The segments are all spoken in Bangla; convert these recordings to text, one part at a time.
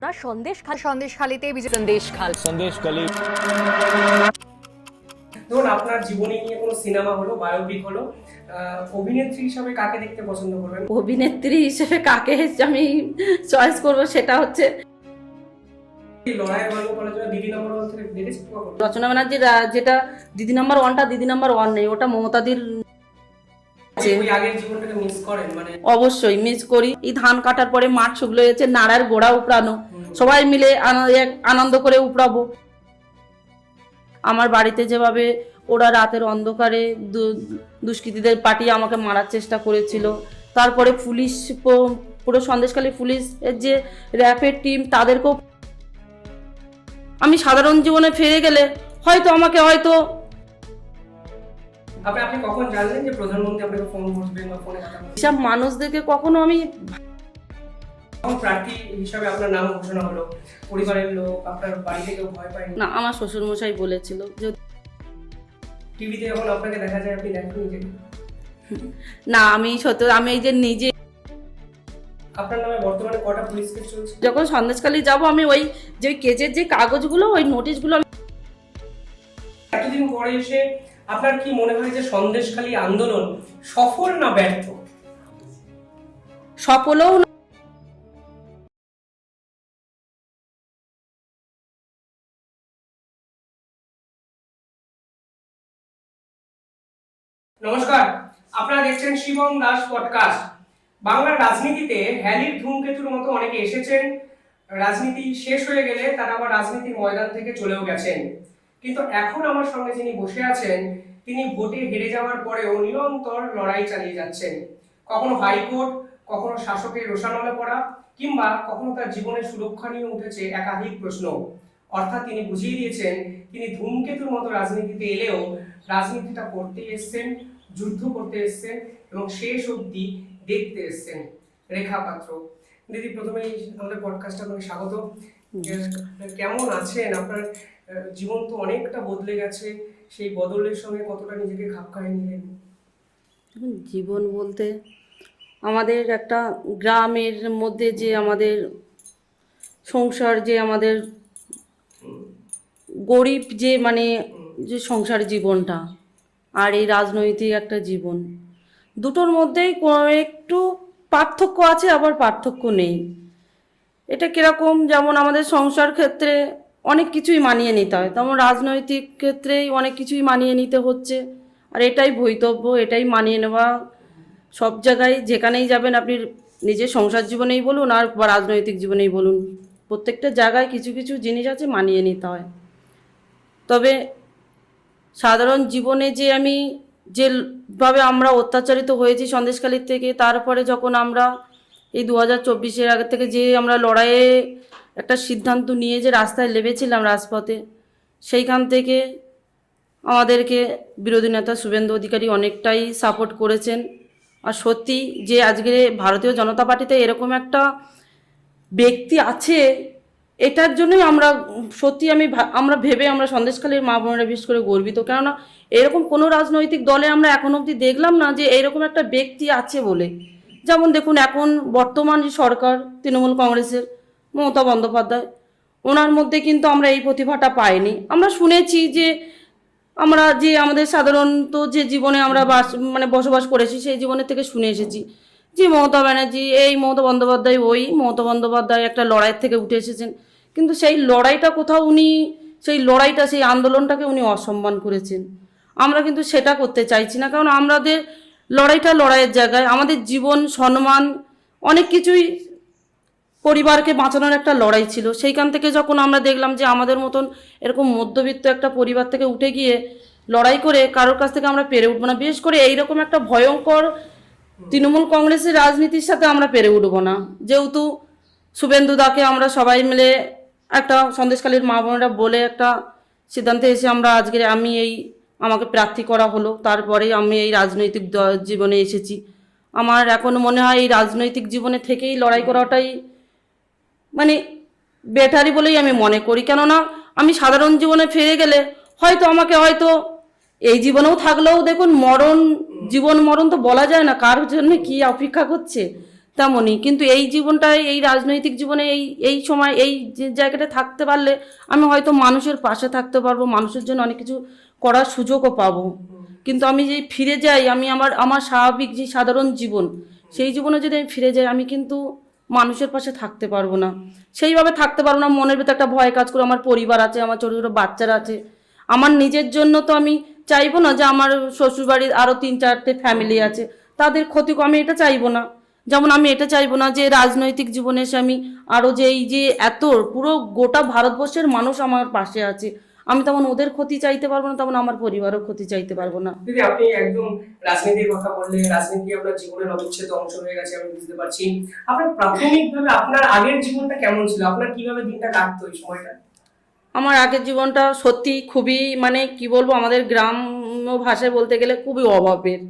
সন্দেশখালীতে সন্দেশখালী ধরুন আপনার জীবনী নিয়ে কোনো সিনেমা হলো, বায়োপিক হলো, অভিনেত্রী হিসাবে কাকে দেখতে পছন্দ করবেন? অভিনেত্রী হিসেবে কাকে আমি চয়েস করব সেটা হচ্ছে লড়াইয়ের গল্প করার জন্য দিদি নাম্বার ওয়ান থেকে দেখেছি কখনো? রচনা ব্যানার্জির যেটা দিদি নাম্বার ওয়ানটা দিদি নাম্বার ওয়ান নেই, ওটা মমতাদির। ওই আগের জীবনটাকে মিস করেন? মানে অবশ্যই মিস করি। এই ধান কাটার পরে মাঠ শুকলো হয়েছে, নাড়ার গোড়া উপড়ানো, সবাই মিলে আনন্দ করে উপড়াবো। আমার বাড়িতে যেভাবে ওরা রাতের অন্ধকারে দুষ্কৃতীদের পাঠিয়ে আমাকে মারার চেষ্টা করেছিল, তারপরে পুলিশ পুরো সন্দেশখালী পুলিশের যে র্যাপের টিম, তাদেরকেও আমি সাধারণ জীবনে ফিরে গেলে আমাকে আপনি কখন জানলেন যে প্রধানমন্ত্রী আপনাকে ফোন করবেন বা ফোনে কথা বলবেন? এসব মানুষদেরকে কখনো আমি প্রার্থী হিসাবে আপনার নাম ঘোষণা হলো, পরিবারের লোক, আপনার বাড়ি থেকে ভয় পায়নি? না, আমার শ্বশুরমশাই বলেছিল যে টিভিতে যখন আপনাকে দেখা যায় আপনি দেখেন নিজেকে? না, আমি এই যে নিজে আপনার নামে বর্তমানে কটা পুলিশ কেস চলছে? যখন সন্দেশখালী যাব আমি ওই যে কেজের যে কাগজগুলো, ওই নোটিশগুলো। এতদিন পরে এসে আপনার কি মনে হয় যে সন্দেশখালী আন্দোলন সফল না ব্যর্থ? সফলও না। নমস্কার, আপনারা দেখছেন শিবম দাস পডকাস্ট। বাংলার রাজনীতিতে হ্যালির ধূমকেতুর মতো অনেকে এসেছেন, রাজনীতি শেষ হয়ে গেলে তারা আবার রাজনীতির ময়দান থেকে চলেও গেছেন। কিন্তু এখন আমার সঙ্গে যিনি বসে আছেন, তিনি ভোটে হেরে যাওয়ার পরেও নিরন্তর লড়াই চালিয়ে যাচ্ছেন। কখনো হাইকোর্ট, কখনো শাসকের রোষানলে পড়া, কিংবা কখনো তার জীবনের সুরক্ষা নিয়ে উঠেছে একাধিক প্রশ্ন। অর্থাৎ তিনি বুঝিয়ে দিয়েছেন তিনি ধূমকেতুর মতো রাজনীতিতে এলেও রাজনীতিটা করতে এসছেন, যুদ্ধ করতে এসছেন এবং শেষ অবধি দেখতে এসছেন। রেখা পাত্র দিদি, প্রথমেই আমাদের পডকাস্টে আপনাকে স্বাগত। কেমন আছেন? আপনার জীবন তো অনেকটা বদলে গেছে, সেই বদলের সঙ্গে কতটা নিজেকে খাপ খাইয়ে নিলেন? জীবন বলতে আমাদের একটা গ্রামের মধ্যে যে আমাদের সংসার, যে আমাদের গরিব যে যে সংসার জীবনটা, আর এই রাজনৈতিক একটা জীবন, দুটোর মধ্যেই একটু পার্থক্য আছে, আবার পার্থক্য নেই। এটা কিরকম, যেমন আমাদের সংসার ক্ষেত্রে অনেক কিছুই মানিয়ে নিতে হয়, তেমন রাজনৈতিক ক্ষেত্রেই অনেক কিছুই মানিয়ে নিতে হচ্ছে। আর এটাই ভবিতব্য, এটাই মানিয়ে নেওয়া। সব জায়গায় যেখানেই যাবেন, আপনি নিজের সংসার জীবনেই বলুন আর বা রাজনৈতিক জীবনেই বলুন, প্রত্যেকটা জায়গায় কিছু কিছু জিনিস আছে মানিয়ে নিতে হয়। তবে সাধারণ জীবনে যে আমি যেভাবে আমরা অত্যাচারিত হয়েছি সন্দেশখালীর থেকে, তারপরে যখন আমরা এই 2024-এর আগে থেকে যে আমরা লড়াইয়ে একটা সিদ্ধান্ত নিয়ে যে রাস্তায় নেমেছিলাম রাজপথে, সেইখান থেকে আমাদেরকে বিরোধী নেতা শুভেন্দু অধিকারী অনেকটাই সাপোর্ট করেছেন। আর সত্যি যে আজকে ভারতীয় জনতা পার্টিতে এরকম একটা ব্যক্তি আছে, এটার জন্যই আমরা সত্যি আমরা ভেবে আমরা সন্দেশখালীর মা বোনেরা বিশেষ করে গর্বিত। কেননা এরকম কোনো রাজনৈতিক দলে আমরা এখন অবধি দেখলাম না যে এরকম একটা ব্যক্তি আছে বলে। যেমন দেখুন, এখন বর্তমান যে সরকার তৃণমূল কংগ্রেসের মমতা বন্দ্যোপাধ্যায়, ওনার মধ্যে কিন্তু আমরা এই প্রতিভাটা পাইনি। আমরা শুনেছি যে আমরা যে আমাদের সাধারণত যে জীবনে আমরা বসবাস করেছি, সেই জীবনের থেকে শুনে এসেছি যে মমতা ব্যানার্জি, মমতা বন্দ্যোপাধ্যায় একটা লড়াইয়ের থেকে উঠে এসেছেন। কিন্তু সেই লড়াইটা কোথাও সেই আন্দোলনটাকে উনি অসম্মান করেছেন। আমরা কিন্তু সেটা করতে চাইছি না, কারণ আমাদের লড়াইয়ের জায়গায় আমাদের জীবন, সম্মান, অনেক কিছুই পরিবারকে বাঁচানোর একটা লড়াই ছিল। সেইখান থেকে যখন আমরা দেখলাম যে আমাদের মতন এরকম মধ্যবিত্ত একটা পরিবার থেকে উঠে গিয়ে লড়াই করে কারোর কাছ থেকে আমরা পেরে উঠবো না, বিশেষ করে এইরকম একটা ভয়ঙ্কর তৃণমূল কংগ্রেসের রাজনীতির সাথে আমরা পেরে উঠবো না। যেহেতু শুভেন্দু দাকে আমরা সবাই মিলে একটা সন্দেশখালীর মা বোনেরা বলে একটা সিদ্ধান্তে এসে আমরা আমাকে প্রার্থী করা হলো, তারপরেই আমি এই রাজনৈতিক জীবনে এসেছি। আমার এখন মনে হয় এই রাজনৈতিক জীবনে থেকেই লড়াই করাটাই বেটারই বলেই আমি মনে করি। কেননা আমি সাধারণ জীবনে ফিরে গেলে আমাকে এই জীবনেও থাকলেও দেখুন, জীবন মরণ তো বলা যায় না, কার জন্য কি অপেক্ষা করছে। তেমনই। কিন্তু এই জীবনটায়, এই রাজনৈতিক জীবনে এই এই সময় এই যে জায়গাটা থাকতে পারলে আমি হয়তো মানুষের পাশে থাকতে পারবো, মানুষের জন্য অনেক কিছু করার সুযোগও পাবো। কিন্তু আমি যে ফিরে যাই, আমি আমার আমার স্বাভাবিক যে সাধারণ জীবন, সেই জীবনে যদি আমি ফিরে যাই, আমি কিন্তু মানুষের পাশে থাকতে পারবো না, সেইভাবে থাকতে পারবো না। মনের ভিতরে একটা ভয় কাজ করে। আমার পরিবার আছে, আমার ছোটো ছোটো বাচ্চারা আছে। আমার নিজের জন্য তো আমি চাইবো না যে আমার শ্বশুরবাড়ির আরও 3-4টে ফ্যামিলি আছে, তাদের ক্ষতি আমি এটা চাইবো না। যেমন আমি এটা চাইবো না যে রাজনৈতিক জীবনে এসে আমি আরও যে এই যে এত পুরো গোটা ভারতবর্ষের মানুষ আমার পাশে আছে, আমি তেমন ওদের ক্ষতি চাইতে পারবো না, তেমন আমার পরিবারও ক্ষতি চাইতে পারবো না। দিদি, আপনি একদম রাজনীতির কথা বললেন, রাজনীতি আপনার জীবনের অবিচ্ছেদ্য অংশ হয়ে গেছে, আমি বুঝতে পারছি। আপনার প্রাথমিকভাবে আপনার আগের জীবনটা কেমন ছিল? আপনার কিভাবে দিনটা কাটতো এই সময়টা? আমার আগের জীবনটা সত্যি খুবই, মানে কি বলবো, আমাদের গ্রাম্য ভাষায় বলতে গেলে খুবই অভাবের,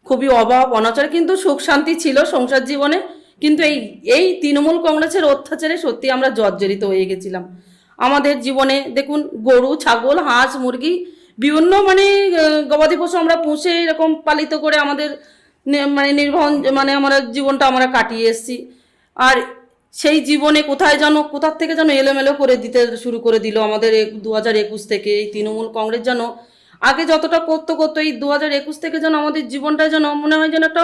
খুবই অভাব অনাচার, কিন্তু সুখ শান্তি ছিল সংসার জীবনে। কিন্তু এই এই তৃণমূল কংগ্রেসের অত্যাচারে সত্যি আমরা জর্জরিত হয়ে গেছিলাম। আমাদের জীবনে দেখুন, গরু, ছাগল, হাঁস, মুরগি, বিভিন্ন মানে গবাদি পশু আমরা পুষে এরকম পালিত করে আমাদের মানে নির্বাহন, মানে আমরা জীবনটা আমরা কাটিয়ে এসেছি। আর সেই জীবনে কোথার থেকে যেন এলোমেলো করে দিতে শুরু করে দিল আমাদের 2021 থেকে। এই তৃণমূল কংগ্রেস যেন আগে যতটা করতো এই 2021 থেকে যেন আমাদের জীবনটা যেন মনে হয় যেন একটা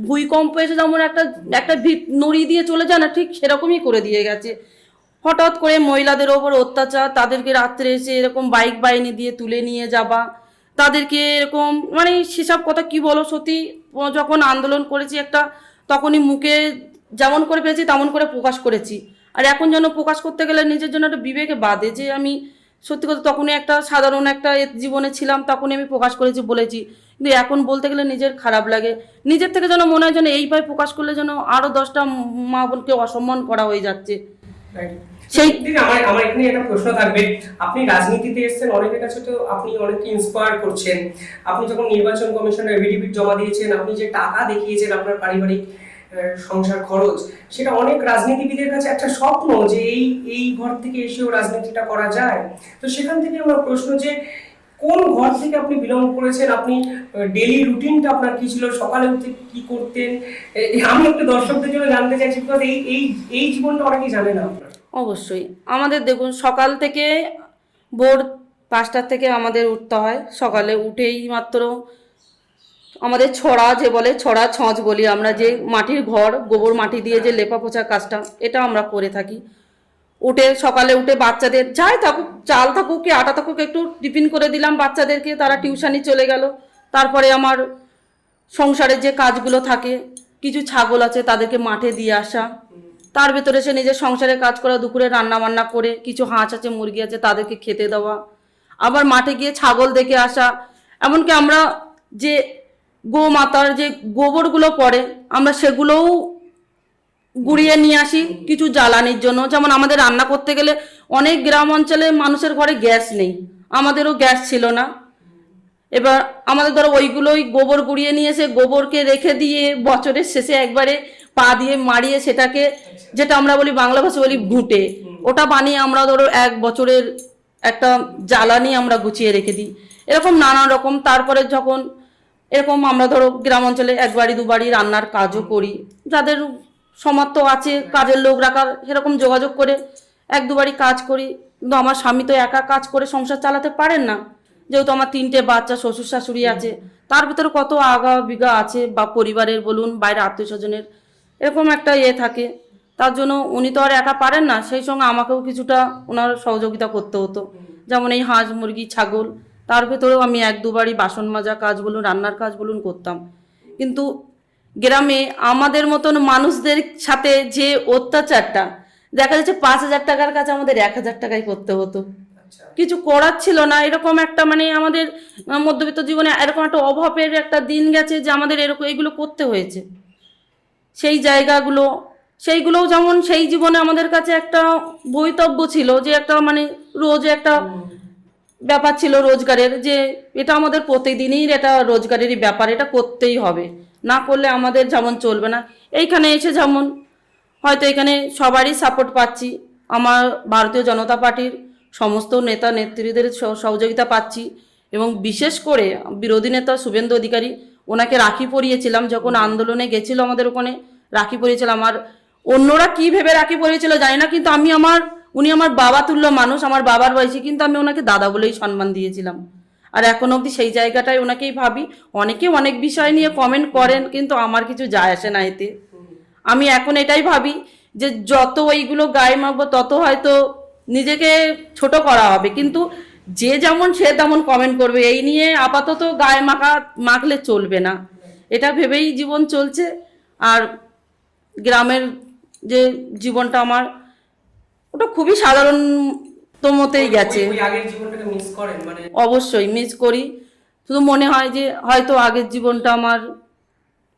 ভূমিকম্প এসে যেমন একটা ভিত নড়িয়ে দিয়ে চলে যায় না, ঠিক সেরকমই করে দিয়ে গেছে। হঠাৎ করে মহিলাদের ওপর অত্যাচার, তাদেরকে রাত্রে এসে এরকম বাইক বাহিনী দিয়ে তুলে নিয়ে যাওয়া, তাদেরকে এরকম, মানে সেসব কথা কি বলো। সত্যি যখন আন্দোলন করেছি একটা, তখনই মুখে যেমন করে পেয়েছি তেমন করে প্রকাশ করেছি। আর এখন যেন প্রকাশ করতে গেলে নিজের জন্য একটা বিবেকে বাধে যে আমি সত্যি কথা তখনই একটা সাধারণ একটা জীবনে ছিলাম, তখনই আমি প্রকাশ করেছি, বলেছি। কিন্তু এখন বলতে গেলে নিজের খারাপ লাগে। নিজের থেকে যেন মনে হয় যেন এইভাবে প্রকাশ করলে যেন আরও 10টা মা বোনকে অসম্মান করা হয়ে যাচ্ছে। সেই দিদি, আমার এখানে একটা প্রশ্ন থাকবে। আপনি রাজনীতিতে এসেছেন, অনেকের কাছে তো আপনি অনেককে ইন্সপায়ার করছেন। আপনি যখন নির্বাচন কমিশনে এফিডেভিট জমা দিয়েছেন, আপনি যে টাকা দেখিয়েছেন আপনার পারিবারিক সংসার খরচ, সেটা অনেক রাজনীতিবিদের কাছে একটা স্বপ্ন যে এই ঘর থেকে এসেও রাজনীতিটা করা যায়। তো সেখান থেকে আমার প্রশ্ন যে কোন ঘর থেকে আপনি বিলং করেছেন, আপনি ডেইলি রুটিনটা আপনার কি ছিল, সকালে উঠে কি করতেন? আমি একটু দর্শকদের জন্য জানতে চাইছি, বিকজ এই জীবনটা অনেকেই জানে না আপনার। অবশ্যই আমাদের দেখুন, সকাল থেকে ভোর 5টা থেকে আমাদের উঠতে হয়। সকালে উঠেই মাত্র আমাদের ছড়া, যে বলে ছড়া ছঁচ বলি আমরা, যে মাটির ঘর গোবর মাটি দিয়ে যে লেপা পোছার কাজটা, এটা আমরা করে থাকি। সকালে উঠে বাচ্চাদের যাই থাকুক, চাল থাকুক কি আটা থাকুক, একটু টিফিন করে দিলাম বাচ্চাদেরকে, তারা টিউশনি চলে গেল। তারপরে আমার সংসারের যে কাজগুলো থাকে, কিছু ছাগল আছে তাদেরকে মাঠে দিয়ে আসা, তার ভেতরে সে নিজের সংসারের কাজ করা, দুপুরে রান্না বান্না করে, কিছু হাঁস আছে মুরগি আছে তাদেরকে খেতে দেওয়া, আবার মাঠে গিয়ে ছাগল দেখে আসা। এমনকি আমরা যে গোমাতার যে গোবরগুলো পড়ে, আমরা সেগুলোও গুড়িয়ে নিয়ে আসি কিছু জ্বালানির জন্য। যেমন আমাদের রান্না করতে গেলে অনেক গ্রাম অঞ্চলে মানুষের ঘরে গ্যাস নেই, আমাদেরও গ্যাস ছিল না। এবার আমাদের ধরো ওইগুলোই গোবর গুড়িয়ে নিয়ে এসে গোবরকে রেখে দিয়ে বছরের শেষে একবারে পা দিয়ে মারিয়ে সেটাকে, যেটা আমরা বলি বাংলা ভাষা বলি ঘুঁটে, ওটা বানিয়ে আমরা ধরো 1 বছরের একটা জ্বালানি আমরা গুছিয়ে রেখে দিই। এরকম নানা রকম। তারপরে যখন এরকম আমরা ধরো গ্রাম অঞ্চলে 1 বাড়ি 2 বাড়ি রান্নার কাজও করি, যাদের সমর্থ আছে কাজের লোক রাখার, সেরকম যোগাযোগ করে 1-2 বাড়ি কাজ করি। কিন্তু আমার স্বামী তো একা কাজ করে সংসার চালাতে পারেন না, যেহেতু আমার 3টে বাচ্চা, শ্বশুর শাশুড়ি আছে, তার ভিতরে কত আগা বিঘা আছে, বা পরিবারের বলুন বাইরে আত্মীয় স্বজনের এরকম একটা থাকে। তার জন্য উনি তো আর একা পারেন না, সেই সঙ্গে আমাকেও কিছুটা ওনার সহযোগিতা করতে হতো। যেমন এই হাঁস মুরগি ছাগল, তার ভেতরেও আমি 1-2 বাড়ি বাসন মাজা কাজ বলুন, রান্নার কাজ বলুন করতাম। কিন্তু গ্রামে আমাদের মতন মানুষদের সাথে যে অত্যাচারটা দেখা যাচ্ছে, 5,000 টাকার কাছে আমাদের 1,000 টাকায় করতে হতো। কিছু করার ছিল না, এরকম একটা মানে আমাদের মধ্যবিত্ত জীবনে এরকম একটা অভাবের একটা দিন গেছে যে আমাদের এরকম এইগুলো করতে হয়েছে। সেই সেইগুলোও যেমন সেই জীবনে আমাদের কাছে একটা বৈতব্য ছিল, যে একটা মানে রোজ একটা ব্যাপার ছিল রোজগারের, যে এটা আমাদের প্রতিদিনই এটা রোজগারেরই ব্যাপার, এটা করতেই হবে, না করলে আমাদের যেমন চলবে না। এইখানে এসে যেমন হয়তো এখানে সবারই সাপোর্ট পাচ্ছি, আমার ভারতীয় জনতা পার্টির সমস্ত নেতা নেত্রীদের সহযোগিতা পাচ্ছি, এবং বিশেষ করে বিরোধী নেতা শুভেন্দু অধিকারী, ওনাকে রাখি পরিয়েছিলাম যখন আন্দোলনে গেছিল আমাদের ওখানে রাখি পরিয়েছিল। আমার অন্যরা কি ভেবে রাখি পরিয়েছিল জানি না, কিন্তু উনি আমার বাবা তুল্য মানুষ, আমার বাবার বয়সী, কিন্তু আমি ওনাকে দাদা বলেই সম্মান দিয়েছিলাম। আর এখন অবধি সেই জায়গাটায় ওনাকেই ভাবি। অনেকে অনেক বিষয় নিয়ে কমেন্ট করেন, কিন্তু আমার কিছু যায় আসে না এতে। আমি এখন এটাই ভাবি যে যত ওইগুলো গায়ে মাখবো তত হয়তো নিজেকে ছোট করা হবে, কিন্তু যে যেমন সে তেমন কমেন্ট করবে, এই নিয়ে আপাতত গায়ে মাখলে চলবে না, এটা ভেবেই জীবন চলছে। আর গ্রামের যে জীবনটা আমার, ওটা খুবই সাধারণতমতেই গেছে। ওই আগের জীবনটাকে মিস করেন মানে? অবশ্যই মিস করি। শুধু মনে হয় যে হয়তো আগের জীবনটা আমার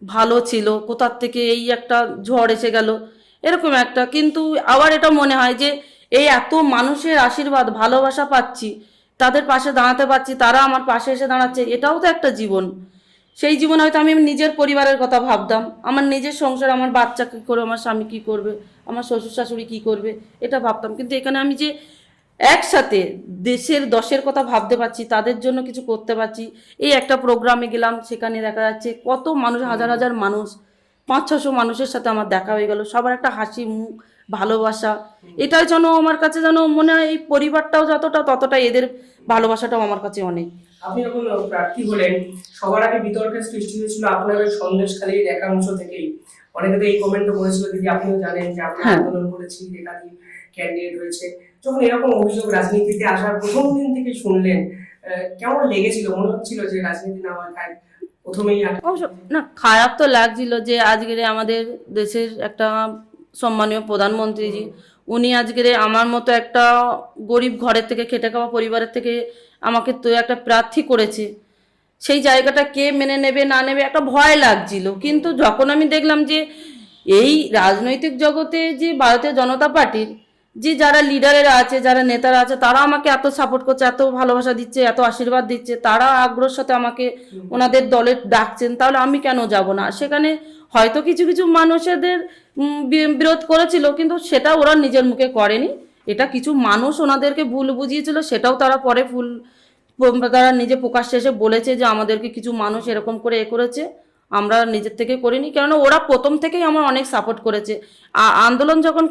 ভালো ছিল, কোথার থেকে এই একটা ঝড় এসে গেল, এরকম একটা। কিন্তু আবার এটা মনে হয় যে এই এত মানুষের আশীর্বাদ ভালোবাসা পাচ্ছি, তাদের পাশে দাঁড়াতে পারছি, তারা আমার পাশে এসে দাঁড়াচ্ছে, এটাও তো একটা জীবন। সেই জীবনে হয়তো আমি নিজের পরিবারের কথা ভাবতাম, আমার নিজের সংসার, আমার বাচ্চা কী করবে, আমার স্বামী কী করবে, আমার শ্বশুর শাশুড়ি কী করবে, এটা ভাবতাম। কিন্তু এখানে আমি যে একসাথে দেশের দশের কথা ভাবতে পারছি, তাদের জন্য কিছু করতে পারছি। এই একটা প্রোগ্রামে গেলাম, সেখানে দেখা যাচ্ছে কত মানুষ, হাজার হাজার মানুষ, 500-600 মানুষের সাথে আমার দেখা হয়ে গেল, সবার একটা হাসি মুখ, ভালোবাসা। এটাই যেন আমার কাছে যেন মনে হয় এই পরিবারটাও যতটা, ততটা এদের ভালোবাসাটাও আমার কাছে অনেক। আপনি যখন প্রার্থী হলেন, সবার আগে বিতর্কের সৃষ্টি হয়েছিল আপনার ওই সন্দেশখালীর একাংশ থেকেই। অনেকে তো এই কমেন্টও করেছিল, দিদি আপনিও জানেন যে আমরা আন্দোলন করেছি, একাধিক ক্যান্ডিডেট হয়েছে। যখন এরকম অভিযোগ রাজনীতিতে আসার প্রথম দিন থেকে শুনলেন, কেমন লেগেছিল? মনে হচ্ছিল যে রাজনীতি না হয় প্রথমেই? অবশ্য না, খারাপ তো লাগছিল যে আজকের আমাদের দেশের একটা সম্মানীয় প্রধানমন্ত্রীজি, উনি আজকের আমার মতো একটা গরিব ঘরের থেকে, খেটে খাওয়া পরিবারের থেকে আমাকে তো একটা প্রার্থী করেছে। সেই জায়গাটা কে মেনে নেবে না নেবে একটা ভয় লাগছিল। কিন্তু যখন আমি দেখলাম যে এই রাজনৈতিক জগতে যে ভারতীয় জনতা পার্টির যে যারা লিডারেরা আছে, যারা নেতারা আছে, তারা আমাকে এত সাপোর্ট করছে, এত ভালোবাসা দিচ্ছে, এত আশীর্বাদ দিচ্ছে, তারা আগ্রহের সাথে আমাকে ওনাদের দলে ডাকছেন, তাহলে আমি কেন যাব না? সেখানে হয়তো কিছু কিছু মানুষদের বিরোধ করেছিল, কিন্তু সেটা ওরা নিজের মুখে করেনি। এটা কিছু মানুষ ওনাদেরকে ভুল বুঝিয়েছিল, সেটাও তারা পরে তারা নিজে প্রকাশ্যে এসে বলেছে যে আমাদেরকে কিছু মানুষ এরকম করে করেছে, আমরা নিজের থেকে করিনি। কেননা ওরা প্রথম থেকেই আমার অনেক সাপোর্ট করেছে। আন্দোলন যখন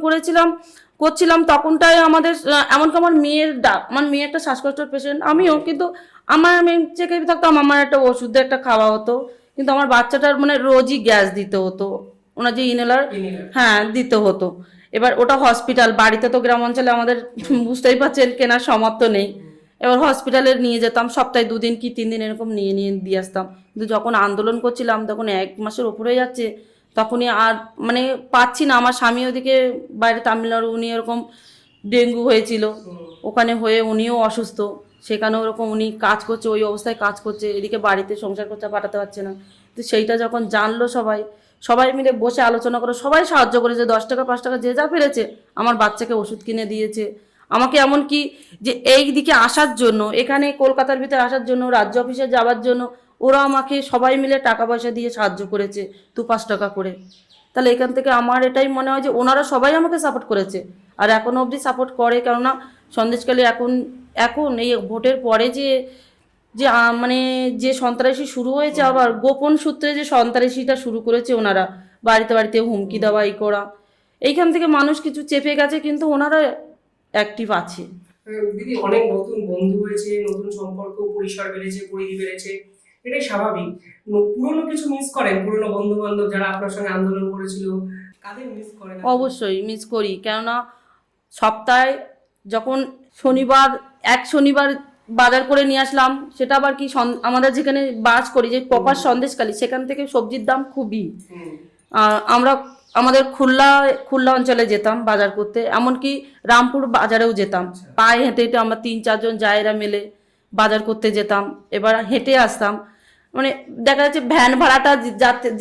করছিলাম তখনটাই আমাদের এমনকি আমার মেয়ে একটা শ্বাসকষ্টের পেশেন্ট, আমিও, কিন্তু আমি চেকে থাকতাম, আমার একটা ওষুধ একটা খাওয়া হতো, কিন্তু আমার বাচ্চাটার মানে রোজই গ্যাস দিতে হতো, ওনার যে ইনহেলার, হ্যাঁ দিতে হতো। এবার ওটা হসপিটাল, বাড়িতে তো গ্রাম অঞ্চলে আমাদের বুঝতেই পারছেন কেনার সামর্থ্য নেই। এবার হসপিটালে নিয়ে যেতাম, সপ্তাহে 2 দিন কি 3 দিন এরকম নিয়ে দিয়ে আসতাম। কিন্তু যখন আন্দোলন করছিলাম তখন 1 মাসের ওপরে যাচ্ছে, তখনই আর মানে পাচ্ছি না। আমার স্বামী ওদিকে বাইরে তামিলনাড়ু, উনি এরকম ডেঙ্গু হয়েছিল, ওখানে হয়ে উনিও অসুস্থ, সেখানেও ওরকম উনি কাজ করছে, ওই অবস্থায় কাজ করছে, এদিকে বাড়িতে সংসার খরচা পাঠাতে পারছে না। তো সেইটা যখন জানলো সবাই মিলে বসে আলোচনা করে সবাই সাহায্য করেছে, 10 টাকা 5 টাকা যে যা পেরেছে, আমার বাচ্চাকে ওষুধ কিনে দিয়েছে। আমাকে এমনকি যে এই দিকে আসার জন্য, এখানে কলকাতার ভিতরে আসার জন্য, রাজ্য অফিসে যাওয়ার জন্য, ওরা আমাকে সবাই মিলে টাকা পয়সা দিয়ে সাহায্য করেছে, 2-5 টাকা করে। তাহলে এখান থেকে আমার এটাই মনে হয় যে ওনারা সবাই আমাকে সাপোর্ট করেছে, আর এখনও অবধি সাপোর্ট করে। কেননা সন্দেশখালী এখন এই ভোটের পরে মানে যে সন্ত্রাসী শুরু হয়েছে, আবার গোপন সূত্রে যে সন্ত্রাসীটা শুরু করেছে ওনারা, বাড়িতে বাড়িতে হুমকি দেওয়া, এই করা, এইখান থেকে মানুষ কিছু চেপে গেছে, কিন্তু ওনারা অ্যাক্টিভ আছে। দিদি, অনেক নতুন বন্ধু হয়েছে, নতুন সম্পর্ক, পরিসর বেড়েছে, পরিধি বেড়েছে, এটাই স্বাভাবিক। পুরনো কিছু মিস করেন? পুরনো বন্ধু বান্ধব যারা আপনার সঙ্গে আন্দোলন করেছিল, কাদের মিস করেন? অবশ্যই মিস করি। কেননা সপ্তাহে যখন শনিবার বাজার করে নিয়ে আসলাম, সেটা আবার কি আমাদের যেখানে বাস করি, যে প্রপার সন্দেশখালী, সেখান থেকে সবজির দাম খুবই। আমরা আমাদের খুলনা অঞ্চলে যেতাম বাজার করতে, এমনকি রামপুর বাজারেও যেতাম, পায়ে হেঁটে হেঁটে আমরা 3-4 জন জায়েরা মিলে বাজার করতে যেতাম, এবার হেঁটে আসতাম। মানে দেখা যাচ্ছে ভ্যান ভাড়াটা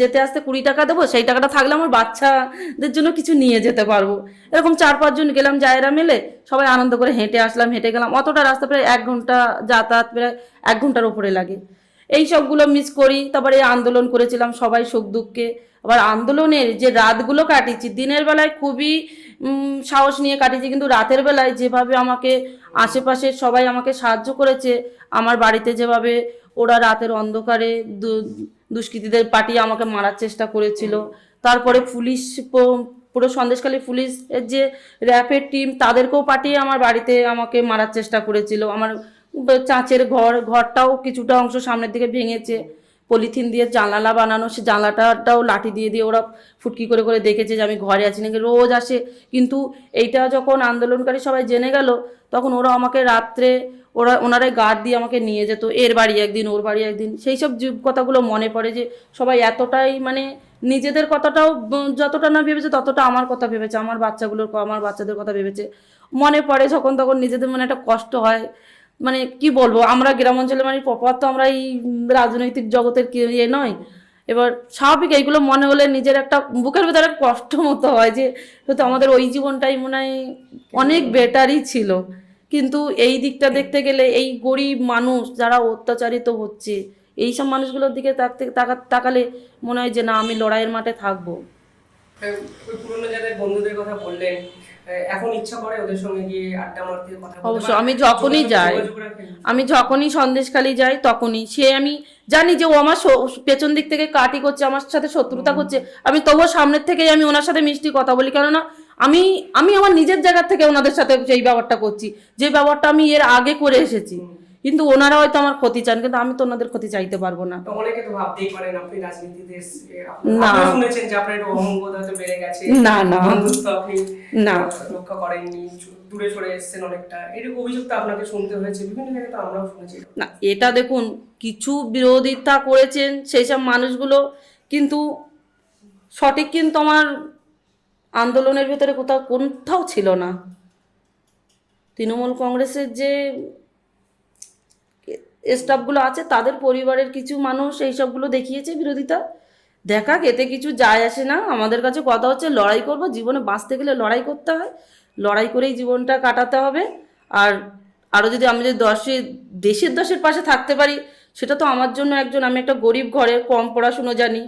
যেতে আসতে 20 টাকা দেবো, সেই টাকাটা থাকলে আমার বাচ্চাদের জন্য কিছু নিয়ে যেতে পারবো। এরকম 4-5 জন গেলাম জায়েরা মিলে, সবাই আনন্দ করে হেঁটে আসলাম, হেঁটে গেলাম, অতটা রাস্তা প্রায় 1 ঘন্টা যাতায়াত, প্রায় 1 ঘন্টার উপরে লাগে। এই সবগুলো মিস করি। তারপরে আন্দোলন করেছিলাম সবাই সুখ দুঃখে, আবার আন্দোলনের যে রাতগুলো কাটিয়েছি, দিনের বেলায় খুবই সাহস নিয়ে কাটিয়েছি, কিন্তু রাতের বেলায় যেভাবে আমাকে আশেপাশের সবাই আমাকে সাহায্য করেছে, আমার বাড়িতে যেভাবে ওরা রাতের অন্ধকারে দুষ্কৃতীদের পাঠিয়ে আমাকে মারার চেষ্টা করেছিল, তারপরে পুলিশ পুরো সন্দেশখালী পুলিশের যে র্যাপের টিম তাদেরকেও পাঠিয়ে আমার বাড়িতে আমাকে মারার চেষ্টা করেছিল। আমার চাঁচের ঘরটাও কিছুটা অংশ সামনের দিকে ভেঙেছে, পলিথিন দিয়ে জানালা বানানো, সে জানলাটাও লাঠি দিয়ে দিয়ে ওরা ফুটকি করে করে দেখেছে যে আমি ঘরে আছি নাকি, রোজ আসে। কিন্তু এইটা যখন আন্দোলনকারী সবাই জেনে গেল তখন ওরা আমাকে রাত্রে ওনারাই গার্ড দিয়ে আমাকে নিয়ে যেত, এর বাড়ি একদিন ওর বাড়ি একদিন। সেই সব কথাগুলো মনে পড়ে যে সবাই এতটাই মানে নিজেদের কথাটাও যতটা না ভেবেছে ততটা আমার কথা ভেবেছে, আমার বাচ্চাদের কথা ভেবেছে। মনে পড়ে যখন তখন নিজেদের মনে একটা কষ্ট হয়। মানে কি বলবো, আমরা গ্রাম অঞ্চলে মানে প্রপার তো আমরা এই রাজনৈতিক জগতের ইয়ে নয়। এবার স্বাভাবিক এইগুলো মনে হলে নিজের একটা বুকের ভেতরে কষ্ট মতো হয় যে হয়তো আমাদের ওই জীবনটাই মনে হয় অনেক বেটারই ছিল। কিন্তু এই দিকটা দেখতে গেলে এই গরিব মানুষ যারা অত্যাচারিত হচ্ছে এইসব মানুষগুলোর দিকে তাকালে মনে হয় যে না, আমি লড়াইয়ের মাঠে থাকবো। ওই পুরোনো যাদের বন্ধুদের কথা বললেন, এখন ইচ্ছা করে ওদের সঙ্গে গিয়ে আড্ডা মারতে, কথা বলতে? অবশ্য আমি যখনই সন্দেশখালী যাই তখনই আমি জানি যে ও আমার পেছন দিক থেকে কাটি করছে, আমার সাথে শত্রুতা করছে, আমি তবুও সামনের থেকেই আমি ওনার সাথে মিষ্টি কথা বলি। কেননা আমি আমার নিজের জায়গা থেকে ওনাদের সাথে সেই ব্যবহারটা করছি, যে ব্যবহারটা আমি এর আগে করে এসেছি। কিন্তু ওনারা হয়তো আমার ক্ষতি চান, কিন্তু আমি তো ওনাদের ক্ষতি চাইতে পারবো না। অনেকে তো ভাবতেই পারেন আপনি রাজনীতিতে না, শুনেছেন যে আপনার একটু অহংবোধ হয়তো বেড়ে গেছে, না বন্ধুত্ব আপনি না রক্ষা করেননি, দূরে সরে এসেছেন অনেকটা, এরকম অভিযোগ তো আপনাকে শুনতে হয়েছে বিভিন্ন জায়গায়, তো আমরাও শুনেছি। না, এটা দেখুন, কিছু বিরোধিতা করেছেন সেই সব মানুষগুলো, কিন্তু সঠিক কিন্তু আমার আন্দোলনের ভেতরে কোথাও ছিল না। তৃণমূল কংগ্রেসের যে স্টাফগুলো আছে তাদের পরিবারের কিছু মানুষ এই সবগুলো দেখিয়েছে বিরোধিতা, দেখাক, এতে কিছু যায় আসে না। আমাদের কাছে কথা হচ্ছে লড়াই করব, জীবনে বাঁচতে গেলে লড়াই করতে হয়, লড়াই করেই জীবনটা কাটাতে হবে। আর আরও যদি আমি যদি দেশের পাশে থাকতে পারি, সেটা তো আমার জন্য আমি একটা গরিব ঘরে, কম পড়াশুনো জানি,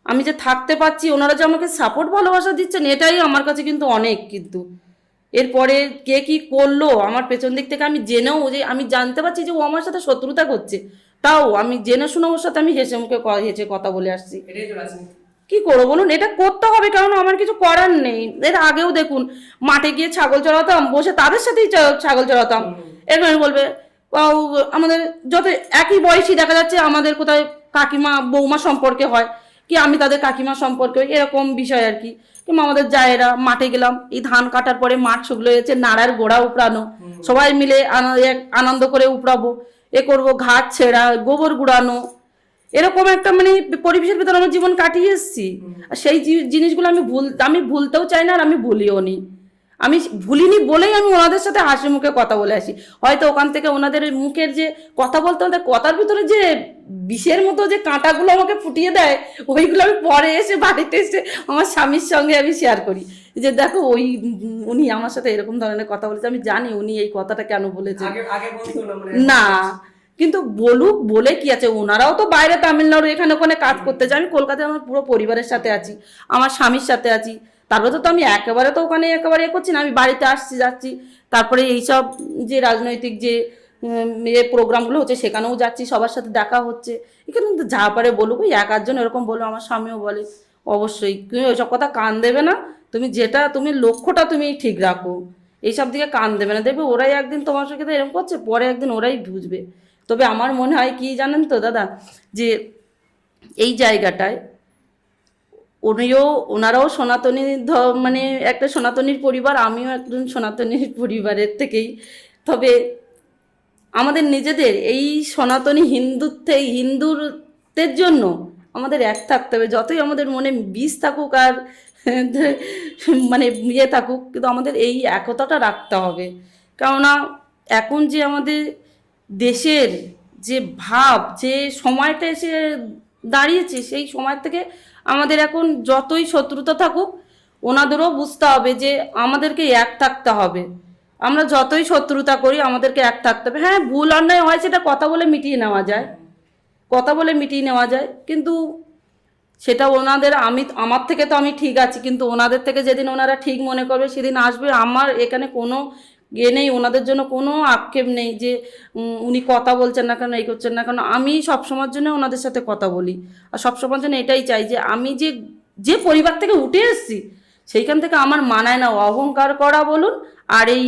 আমি যে থাকতে পারছি, ওনারা যে আমাকে সাপোর্ট ভালোবাসা দিচ্ছেন, এটাই আমার কাছে কিন্তু অনেক। কিন্তু এরপরে কে কি করলো আমার পেছন দিক থেকে আমি জেনেও, যে আমি জানতে পারছি যে ও আমার সাথে শত্রুতা করছে, তাও আমি জেনে শুনে ওর সাথে আমি হেসে কথা বলে আসছি। এটাই তো রাজনীতি। কি করবো বলুন, এটা করতে হবে, কারণ আমার কিছু করার নেই। এর আগেও দেখুন, মাঠে গিয়ে ছাগল চড়াতাম, বসে তাদের সাথেই ছাগল চড়াতাম। এরকম বলবে আমাদের যত একই বয়সী দেখা যাচ্ছে, আমাদের কোথায় কাকিমা বৌমা সম্পর্কে হয়, কি আমি তাদের কাকিমা সম্পর্কে হয়, এরকম বিষয় আর কি। কিংবা আমাদের জায়েরা মাঠে গেলাম, এই ধান কাটার পরে মাঠ শুকলো হয়েছে, নাড়ার গোড়া উপড়ানো, সবাই মিলে আনন্দ করে উপড়াবো, করবো, ঘাট ছেঁড়া, গোবর গুড়ানো, এরকম একটা মানে পরিবেশের ভিতরে আমার জীবন কাটিয়ে এসেছি। আর সেই জিনিসগুলো আমি ভুলতেও চাই না, আর আমি ভুলিও নি। আমি ভুলিনি বলেই আমি ওনাদের সাথে হাসি মুখে কথা বলে আসি। হয়তো ওখান থেকে ওনাদের মুখের যে কথা বলতে বলতে কথার ভিতরে যে বিষের মতো যে কাঁটাগুলো আমাকে ফুটিয়ে দেয়, ওইগুলো আমি পরে এসে বাড়িতে এসে আমার স্বামীর সঙ্গে আমি শেয়ার করি যে দেখো উনি আমার সাথে এরকম ধরনের কথা বলেছে, আমি জানি উনি এই কথাটা কেন বলেছে। না, কিন্তু বলে কি আছে, ওনারাও তো বাইরে তামিলনাড়ু এখানে ওখানে কাজ করতে যায়, আমি কলকাতায় আমার পুরো পরিবারের সাথে আছি, আমার স্বামীর সাথে আছি। তারপরে তো আমি একেবারে তো ওখানে একেবারে করছি না, আমি বাড়িতে আসছি যাচ্ছি। তারপরে এইসব যে রাজনৈতিক যে প্রোগ্রামগুলো হচ্ছে সেখানেও যাচ্ছি, সবার সাথে দেখা হচ্ছে। এখানে কিন্তু যা পারে বলুক, ওই একজন এরকম বলো, আমার স্বামীও বলে অবশ্যই তুমি ওইসব কথা কান দেবে না, তুমি লক্ষ্যটা তুমি ঠিক রাখো, এইসব দিকে কান দেবে না, দেখবে ওরাই একদিন তোমার সাথে এরকম করছে, পরে একদিন ওরাই বুঝবে। তবে আমার মনে হয় কি জানেন তো দাদা, যে এই জায়গাটায় ওনারাও সনাতনী মানে একটা সনাতনীর পরিবার, আমিও একজন সনাতনীর পরিবারের থেকেই। তবে আমাদের নিজেদের এই সনাতনী হিন্দুত্বের জন্য আমাদের এক থাকতে হবে, যতই আমাদের মনে বিষ থাকুক আর মানে থাকুক, কিন্তু আমাদের এই একতাটা রাখতে হবে। কেননা এখন যে আমাদের দেশের যে ভাব, যে সময়টা এসে দাঁড়িয়েছে, সেই সময় থেকে আমাদের এখন যতই শত্রুতা থাকুক, ওনাদেরও বুঝতে হবে যে আমাদেরকে এক থাকতে হবে। আমরা যতই শত্রুতা করি আমাদেরকে এক থাকতে হবে। হ্যাঁ, ভুল অন্যায় হয়, সেটা কথা বলে মিটিয়ে নেওয়া যায়, কিন্তু সেটা আমার থেকে তো আমি ঠিক আছি, কিন্তু ওনাদের থেকে যেদিন ওনারা ঠিক মনে করবে সেদিন আসবে। আমার এখানে কোনো নেই, ওনাদের জন্য কোনো আক্ষেপ নেই যে উনি কথা বলছেন না কেন, এই করছেন না কেন। আমি সবসময়ের জন্য ওনাদের সাথে কথা বলি, আর সবসময়ের জন্য এটাই চাই যে আমি যে যে পরিবার থেকে উঠে এসেছি সেইখান থেকে আমার মানায় না অহংকার করা বলুন আর এই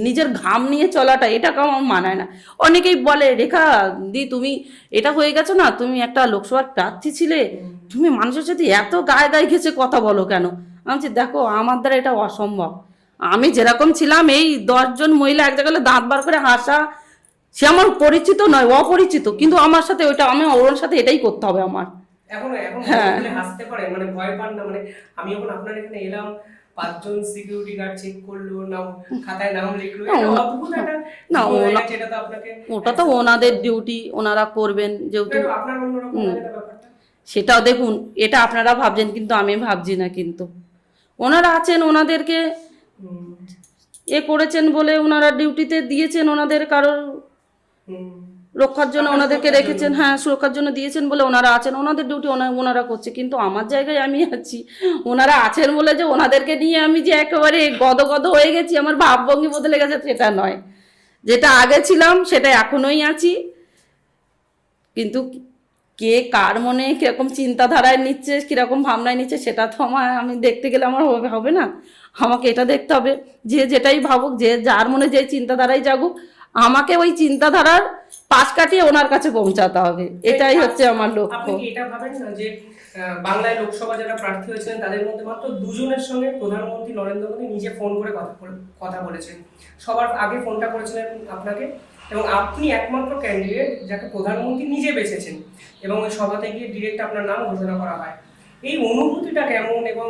নিজের ঘাম নিয়ে চলাটা, এটাকে আমার মানায় না। অনেকেই বলে রেখা দি তুমি এটা হয়ে গেছো না, তুমি একটা লোকসভার প্রার্থী ছিলে, তুমি মানুষের সাথে এত গায়ে গায়ে ঘেঁচে কথা বলো কেন? আমি বলছি, দেখো আমার দ্বারা এটা অসম্ভব। আমি যেরকম ছিলাম এই 10 জন মহিলা এক জায়গায় দাঁত বার করে হাসা, সে আমার পরিচিত নয়, অপরিচিত, কিন্তু আমার সাথে ওইটা, আমি ওর সাথে এটাই করতে হবে আমার। এখন এখন হ্যাঁ। বলে হাসতে পারেন, মানে ভয় পান না? মানে আমি যখন আপনার এখানে এলাম 5 জন সিকিউরিটি গার্ড চেক করলো, নাম খাতায় নাম লিখলো, এটা অদ্ভুত একটা না, জীবন হয়ে গেছে, এটা তো আপনাকে ওটা তো ওনাদের ডিউটি, ওনারা করবেন যেহেতু। এটা আপনার অন্যরকম লাগে না ব্যাপারটা? সেটাও দেখুন, এটা আপনারা ভাবছেন কিন্তু আমি ভাবছি না, কিন্তু ওনারা আছেন, ওনাদেরকে হুম, এ করেছেন বলে ওনারা ডিউটিতে দিয়েছেন, ওনাদের কারোর হুম। রক্ষার জন্য আপনার ওনাদেরকে সুরক্ষার রেখেছেন, জন্য। হ্যাঁ সুরক্ষার জন্য দিয়েছেন বলে ওনারা আছেন, ওনাদের ডিউটি ওনারা করছে। কিন্তু আমার জায়গায় আমি আছি, ওনারা আছেন বলে যে ওনাদেরকে নিয়ে আমি যে একেবারে গদগদ হয়ে গেছি, আমার ভাবভঙ্গি বদলে গেছে, সেটা নয়। যেটা আগে ছিলাম সেটা এখনোই আছি, কিন্তু কে কার মনে কিরকম চিন্তাধারায় নিচ্ছে, কিরকম ভাবনায় নিচ্ছে, সেটা তো আমি দেখতে গেলে আমার হবে না। আমাকে এটা দেখতে হবে যে যেটাই ভাবুক, যে যার মনে যে চিন্তাধারায় জাগুক, আমাকে ওই চিন্তাধারার পাশ কাটিয়ে ওনার কাছে পৌঁছাতে হবে, এটাই হচ্ছে আমার আপনি লক্ষ্য। কি এটা ভাবেন না যে বাংলায় লোকসভা যারা প্রার্থী হয়েছিলেন তাদের মধ্যে মাত্র 2 জনের সঙ্গে প্রধানমন্ত্রী নরেন্দ্র মোদী নিজে ফোন করে কথা বলেছেন? সবার আগে ফোনটা করেছিলেন আপনাকে, এবং আপনি একমাত্র ক্যান্ডিডেট যাকে প্রধানমন্ত্রী নিজে বেছেছেন, এবং ওই সভাতে গিয়ে ডিরেক্ট আপনার নাম ঘোষণা করা হয়। এই অনুভূতিটা কেমন, এবং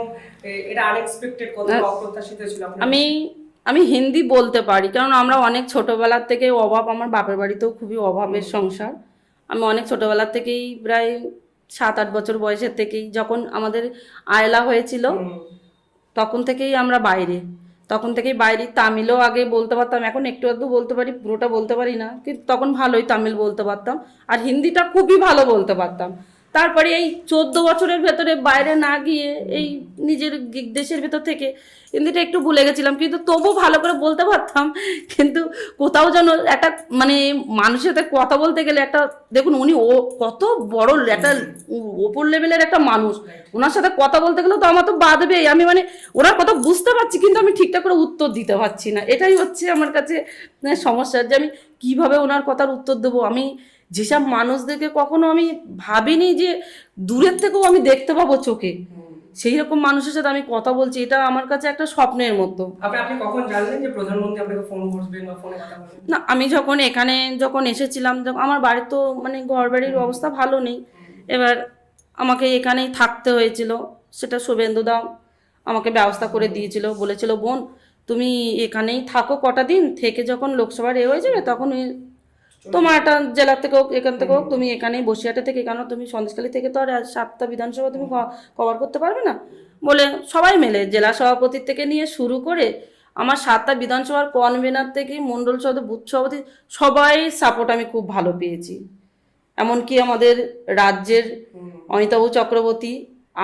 এটা আনএক্সপেক্টেড, কত অপ্রত্যাশিত ছিল আপনার? আমি হিন্দি বলতে পারি, কারণ আমরা অনেক ছোটবেলার থেকে অভাব, আমার বাপের বাড়িতেও খুবই অভাবের সংসার। আমি অনেক ছোটবেলার থেকেই প্রায় 7-8 বছর বয়সের থেকেই, যখন আমাদের আয়লা হয়েছিল তখন থেকেই আমরা বাইরে, তখন থেকেই বাইরে। তামিলও আগে বলতে পারতাম, এখন একটু আধটু বলতে পারি, পুরোটা বলতে পারি না, কিন্তু তখন ভালোই তামিল বলতে পারতাম, আর হিন্দিটা খুবই ভালো বলতে পারতাম। তারপরে এই 14 বছরের ভেতরে বাইরে না গিয়ে এই নিজের দেশের ভেতর থেকে হিন্দিটা একটু ভুলে গেছিলাম, কিন্তু তবু ভালো করে বলতে পারতাম। কিন্তু কোথাও যেন একটা, মানে মানুষের সাথে কথা বলতে গেলে একটা, দেখুন উনি কত বড় একটা ওপর লেভেলের একটা মানুষ, ওনার সাথে কথা বলতে গেলেও তো আমার তো বাধবেই। আমি মানে ওনার কথা বুঝতে পারছি, কিন্তু আমি ঠিকঠাক করে উত্তর দিতে পারছি না, এটাই হচ্ছে আমার কাছে সমস্যা, যে আমি কিভাবে ওনার কথার উত্তর দেবো। আমি যেসব মানুষদেরকে কখনো আমি ভাবিনি যে দূরের থেকেও আমি দেখতে পাবো চোখে, সেই রকম মানুষের সাথে আমি কথা বলছি, এটা আমার কাছে একটা স্বপ্নের মতো। আপনি কখন জানলেন যে প্রধানমন্ত্রী আপনাকে ফোন করবেন বা ফোনে কথা বলবেন? না, আমি যখন এখানে এসেছিলাম, আমার বাড়ির তো মানে ঘর বাড়ির অবস্থা ভালো নেই, এবার আমাকে এখানেই থাকতে হয়েছিল। সেটা শুভেন্দুদা আমাকে ব্যবস্থা করে দিয়েছিল, বলেছিল বোন তুমি এখানেই থাকো কটা দিন, থেকে যখন লোকসভার হয়ে যাবে তখন তোমার একটা জেলা থেকে হোক, এখান থেকে হোক, তুমি এখানেই বসিরহাটে থেকে, কেন তুমি সন্দেশখালী থেকে তো আর 7টা বিধানসভা তুমি কভার করতে পারবে না বলে, সবাই মিলে জেলা সভাপতির থেকে নিয়ে শুরু করে আমার 7টা বিধানসভার কনভেনার থেকে মণ্ডল সভাপতি, বুথ সভাপতি, সবাই সাপোর্ট আমি খুব ভালো পেয়েছি। এমনকি আমাদের রাজ্যের অমিতাভ চক্রবর্তী,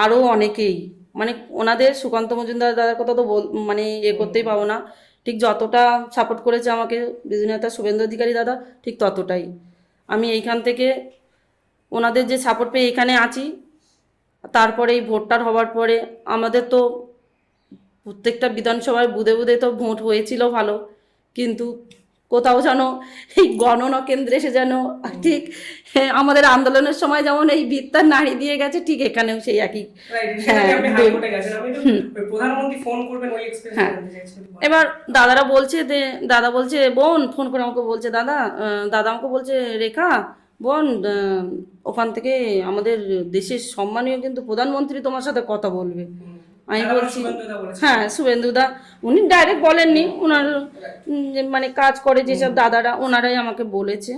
আরও অনেকেই, মানে ওনাদের সুকান্ত মজুমদার দাদার কথা তো মানে করতেই পাবো না, ঠিক যতটা সাপোর্ট করেছে আমাকে বিজু নেতা শুভেন্দু অধিকারী দাদা, ঠিক ততটাই আমি এইখান থেকে ওনাদের যে সাপোর্ট পেয়ে এখানে আছি। তারপরে এই ভোটটার হওয়ার পরে আমাদের তো প্রত্যেকটা বিধানসভায় বুধে বুধে তো ভোট হয়েছিল ভালো, কিন্তু কোথাও যেন এই গণনা কেন্দ্রে এসে যেন ঠিক আমাদের আন্দোলনের সময় যেমন এই ভিত্তার নাড়ি দিয়ে গেছে, ঠিক এখানেও সেই একই। এবার দাদা বলছে বোন ফোন করে আমাকে বলছে, দাদা আমাকে বলছে রেখা বোন, ওখান থেকে আমাদের দেশের সম্মানীয় কিন্তু প্রধানমন্ত্রী তোমার সাথে কথা বলবে। আমি বলছি হ্যাঁ শুভেন্দুদা, উনি ডাইরেক্ট বলেননি, ওনার মানে কাজ করে যেসব দাদারা ওনারাই আমাকে বলেছে।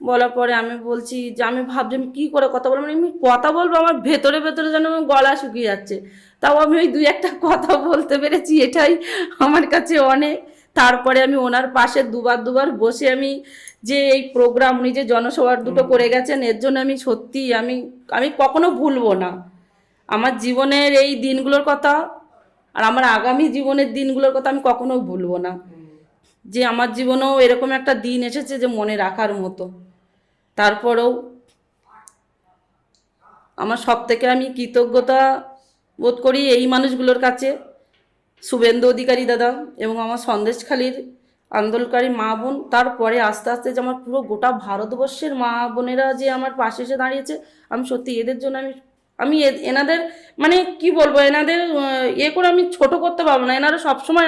বলার পরে আমি বলছি যে আমি ভাবছি আমি কী করে কথা বলবো, মানে আমি কথা বলবো আমার ভেতরে ভেতরে যেন আমার গলা শুকিয়ে যাচ্ছে, তাও আমি ওই 2-1টা কথা বলতে পেরেছি, এটাই আমার কাছে অনেক। তারপরে আমি ওনার পাশে দুবার বসে আমি যে এই প্রোগ্রাম, উনি যে জনসভার 2টো করে গেছেন, এর জন্য আমি সত্যি আমি কখনো ভুলবো না আমার জীবনের এই দিনগুলোর কথা, আর আমার আগামী জীবনের দিনগুলোর কথা আমি কখনো ভুলবো না, যে আমার জীবনেও এরকম একটা দিন এসেছে যে মনে রাখার মতো। তারপরেও আমার সব থেকে আমি কৃতজ্ঞতা বোধ করি এই মানুষগুলোর কাছে, শুভেন্দু অধিকারী দাদা এবং আমার সন্দেশখালীর আন্দোলনকারী মা বোন, তারপরে আস্তে আস্তে যে আমার পুরো গোটা ভারতবর্ষের মা বোনেরা যে আমার পাশে এসে দাঁড়িয়েছে, আমি সত্যি এদের জন্য আমি এনাদের মানে কি বলবো, এনাদের করে আমি ছোট করতে পারবো না। এনারা সবসময়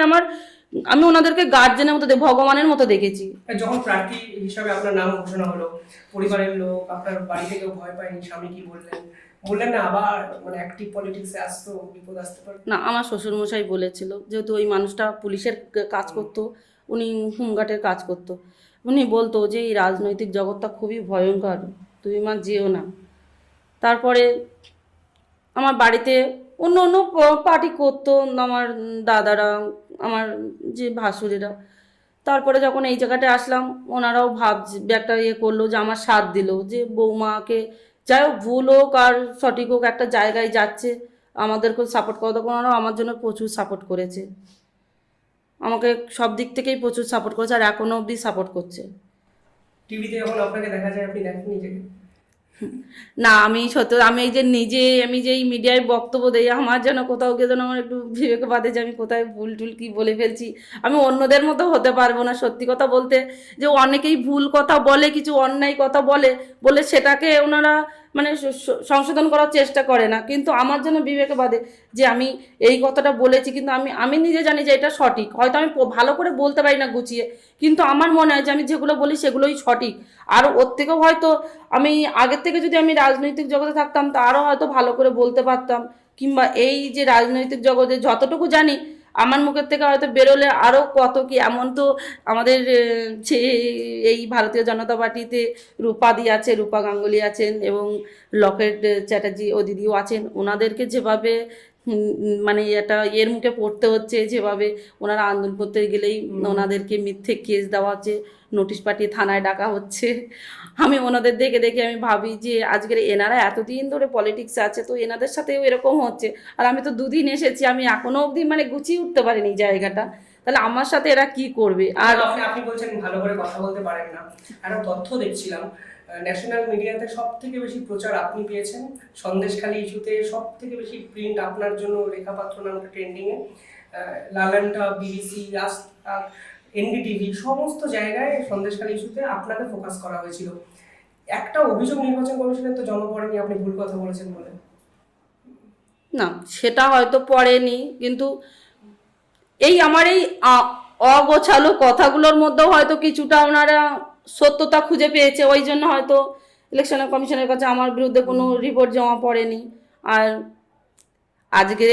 আমি ওনাদেরকে গার্জেনের মতো ভগবানের মতো দেখেছি। যখন প্রার্থী হিসাবে আপনার নাম ঘোষণা হলো, পরিবারের লোক, আপনার বাড়ি থেকেও ভয় পায়নি? স্বামী কি বললেন না আবার মানে অ্যাক্টিভ পলিটিক্সে আসতো বিপদ আসতে পারে? না, আমার শ্বশুরমশাই বলেছিল, যেহেতু ওই মানুষটা পুলিশের কাজ করতো, উনি হোমগার্ডের কাজ করতো, উনি বলতো যে এই রাজনৈতিক জগৎটা খুবই ভয়ঙ্কর, তুমি মা যেও না। তারপরে আমার বাড়িতে অন্য অন্য পার্টি করতো আমার দাদারা, আমার যে ভাসুরেরা। তারপরে যখন এই জায়গাটায় আসলাম, ওনারাও একটা করলো যে আমার সাথ দিল, যে বৌমাকে যাই হোক ভুল হোক আর সঠিক হোক একটা জায়গায় যাচ্ছে, আমাদেরকেও সাপোর্ট করে। তখন ওনারাও আমার জন্য প্রচুর সাপোর্ট করেছে, আমাকে সব দিক থেকেই প্রচুর সাপোর্ট করেছে, আর এখনো অবধি সাপোর্ট করছে। টিভিতে যখন আপনাকে দেখা যায়, আপনি দেখেন নিজেকে? না, আমি সত্য আমি যে এই মিডিয়ায় বক্তব্য দেই, আমার যেন কোথাও গিয়ে যেন আমার একটু বিবেকে বাদে যে আমি কোথায় ভুল টুল কি বলে ফেলছি। আমি অন্যদের মতো হতে পারবো না। সত্যি কথা বলতে, যে অনেকেই ভুল কথা বলে, কিছু অন্যায় কথা বলে সেটাকে ওনারা মানে সংশোধন করার চেষ্টা করে না, কিন্তু আমার যেন বিবেকে বাদে যে আমি এই কথাটা বলেছি, কিন্তু আমি নিজে জানি যে এটা সঠিক। হয়তো আমি ভালো করে বলতে পারি না গুছিয়ে, কিন্তু আমার মনে হয় যে আমি যেগুলো বলি সেগুলোই সঠিক। আর ওর থেকেও হয়তো আমি আগের থেকে যদি আমি রাজনৈতিক জগতে থাকতাম তা আরও হয়তো ভালো করে বলতে পারতাম, কিংবা এই যে রাজনৈতিক জগতে যতটুকু জানি আমার মুখের থেকে হয়তো বেরোলে আরও কত কি। এমন তো আমাদের যে এই ভারতীয় জনতা পার্টিতে রূপাদি আছে, রূপা গাঙ্গুলি আছেন, এবং লকেট চ্যাটার্জি ও দিদিও আছেন, ওনাদেরকে যেভাবে মানে এটা এর মুখে পড়তে হচ্ছে, যেভাবে ওনারা আন্দোলন করতে গেলেই ওনাদেরকে মিথ্যে কেস দেওয়া হচ্ছে, নোটিশ পাঠিয়ে থানায় ডাকা হচ্ছে। আমি ওনাদের দেখে দেখে আমি ভাবি যে আজকের এনারা এতদিন ধরে পলিটিক্সে আছে, তো এনাদের সাথেও এরকম হচ্ছে। আর আমি তো দুদিন এসেছি, আমি এখনো অবধি মানে গুছিয়ে উঠতে পারিনি এই জায়গাটা, তাহলে আমার সাথে এরা কি করবে। আর আপনি বলছেন ভালো করে কথা বলতে পারেন না। একটা তথ্য দেখছিলাম, ন্যাশনাল মিডিয়াতে সব থেকে বেশি প্রচার আপনি পেয়েছেন, সন্দেশখালী ইস্যুতে সব থেকে বেশি প্রিন্ট আপনার জন্য, রেখাপাত্র নামটা ট্রেন্ডিংয়ে, লালান্টা, বিবিসি, এনডিটিভি সমস্ত জায়গায় সন্দেশখালী ইস্যুতে আপনাকে ফোকাস করা হয়েছিল। একটা অভিযোগ নির্বাচন কমিশনের তো জমা পড়েনি আপনি ভুল কথা বলেছেন বলে? না, সেটা হয়তো পড়েনি, কিন্তু এই আমার এই অগোছালো কথাগুলোর মধ্যেও হয়তো কিছুটা ওনারা সত্যতা খুঁজে পেয়েছে, ওই জন্য হয়তো ইলেকশন কমিশনের কাছে আমার বিরুদ্ধে কোনো রিপোর্ট জমা পড়েনি। আর আজকে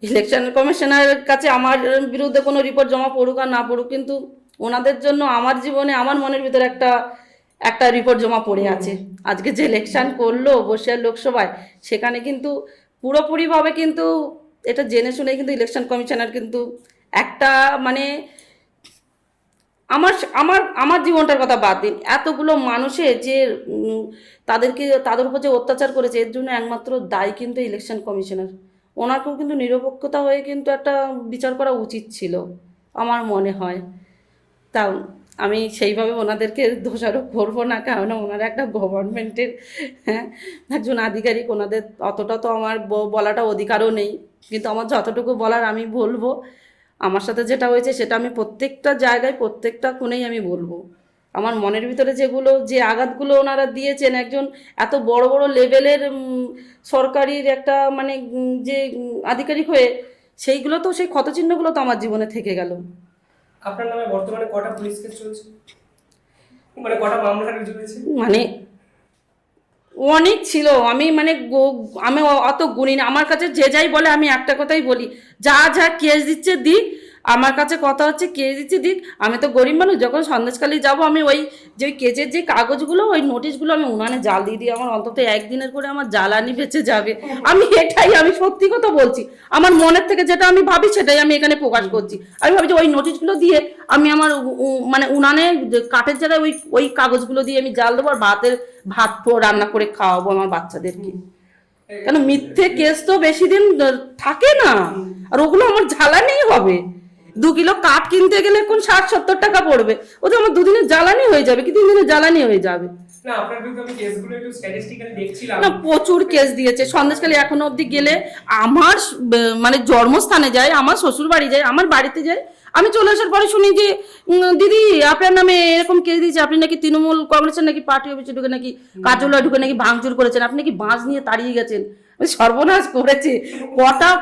ইলেকশন কমিশনের কাছে আমার বিরুদ্ধে কোনো রিপোর্ট জমা পড়ুক আর না পড়ুক, কিন্তু ওনাদের জন্য আমার জীবনে আমার মনের ভিতরে একটা রিপোর্ট জমা পড়ে আছে। আজকে যে ইলেকশন করলো বসিরহাট লোকসভায়, সেখানে কিন্তু পুরোপুরিভাবে কিন্তু এটা জেনে শুনে কিন্তু ইলেকশন কমিশনার কিন্তু একটা মানে আমার জীবনটার কথা বাদ দিন, এতগুলো মানুষের যে তাদের উপর যে অত্যাচার করেছে, এর জন্য একমাত্র দায়ী কিন্তু ইলেকশন কমিশনার। ওনাকেও কিন্তু নিরপেক্ষতা হয়ে কিন্তু একটা বিচার করা উচিত ছিল আমার মনে হয়। তাও আমি সেইভাবে ওনাদেরকে দোষারোপ করবো না, কারণ ওনারা একটা গভর্নমেন্টের একজন আধিকারিক, ওনাদের অতটা তো আমার বলাটা অধিকারও নেই, কিন্তু আমার যতটুকু বলার আমি বলবো। আমার সাথে যেটা হয়েছে সেটা আমি প্রত্যেকটা জায়গায় প্রত্যেকটা কোণেই আমি বলবো। আমার মনের ভিতরে যে আঘাতগুলো ওনারা দিয়েছেন, একজন এত বড় বড় লেভেলের সরকারির একটা মানে যে আধিকারিক হয়ে, সেইগুলো তো সেই ক্ষতচিহ্নগুলো তো আমার জীবনে থেকে গেল। আপনার নামে বর্তমানে কটা পুলিশ কেস চলছে, মানে কটা মামলা রুজু হয়েছে? মানে অনেক ছিল, আমি আমি অত গুনি না। আমার কাছে যে যাই বলে আমি একটা কথাই বলি, যা যা কেস দিচ্ছে দিক, আমার কাছে কথা হচ্ছে কেস দিচ্ছে দিক। আমি তো গরিব মানুষ, যখন সন্দেশখালী যাব আমি ওই কেসের যে কাগজগুলো, ওই নোটিশগুলো আমি উনানে জাল দিয়ে দিই, আমার অন্তত একদিনের করে আমার জ্বালানি বেঁচে যাবে। আমি সত্যি কথা বলছি, আমার মনের থেকে যেটা আমি ভাবি সেটাই আমি এখানে প্রকাশ করছি। আমি ভাবছি ওই নোটিশগুলো দিয়ে আমি আমার মানে উনানে কাঠের জায়গায় ওই কাগজগুলো দিয়ে আমি জাল দেবো, আর ভাত রান্না করে খাওয়াবো আমার বাচ্চাদেরকে। কেন মিথ্যে কেস তো বেশি দিন থাকে না, আর ওগুলো আমার জ্বালানিই হবে। 2 কিলো কাঠ কিনতে গেলে কোন 60-70 টাকা পড়বে, ও তো আমার 2 দিনের জ্বালানি হয়ে যাবে কি 3 দিনের জ্বালানি হয়ে যাবে। না আপনার বিরুদ্ধে আমি কেসগুলো একটু স্ট্যাটিস্টিক্যালি দেখছিলাম। না প্রচুর কেস দিয়েছে সন্দেশখালী। এখনো অবধি গেলে আমার মানে জন্মস্থানে যায়, আমার শ্বশুর বাড়ি যায়, আমার বাড়িতে যায়, আমি চলে আসার পরে শুনি যে দিদি আপনার নামে এরকম কেস দিয়েছে, আপনি নাকি তৃণমূল কংগ্রেসের নাকি পার্টি অফিসে ঢুকে নাকি কার্যালয়ে ঢুকে নাকি ভাঙচুর করেছেন, আপনি নাকি বাঁশ নিয়ে তাড়িয়ে গেছেন। সর্বনাশ করেছে।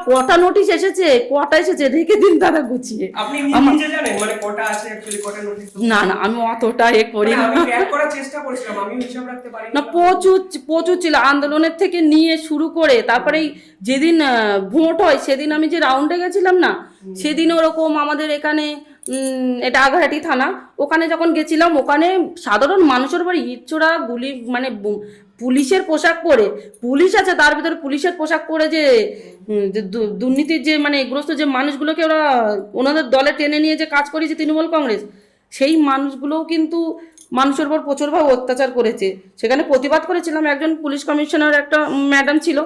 কটা নোটিশ এসেছে, কটা এসেছে রেখে দিন তারা গুছিয়ে। আপনি নিজে জানেন মানে কটা আছে অ্যাকচুয়ালি, কটা নোটিশ? না আমি অতটা করি না, আমি ট্র্যাক করার চেষ্টা করেছিলাম, আমি হিসাব রাখতে পারি না। প্রচুর ছিল আন্দোলনের থেকে নিয়ে শুরু করে। তারপরে যেদিন ভোট হয় সেদিন আমি যে রাউন্ডে গেছিলাম না, সেদিন ওরকম আমাদের এখানে এটা আগারহাটি থানা, ওখানে যখন গেছিলাম ওখানে সাধারণ মানুষের বাড়ি ইটছোড়া গুলি, মানে পুলিশের পোশাক পরে, পুলিশ আছে তার ভিতরে পুলিশের পোশাক পরে যে দুর্নীতির যে মানে গ্রস্ত যে মানুষগুলোকে ওরা ওনাদের দলে টেনে নিয়ে যে কাজ করেছে তৃণমূল কংগ্রেস, সেই মানুষগুলোও কিন্তু মানুষের উপর প্রচুরভাবে অত্যাচার করেছে। সেখানে প্রতিবাদ করেছিলাম, একজন পুলিশ কমিশনার একটা ম্যাডাম ছিল,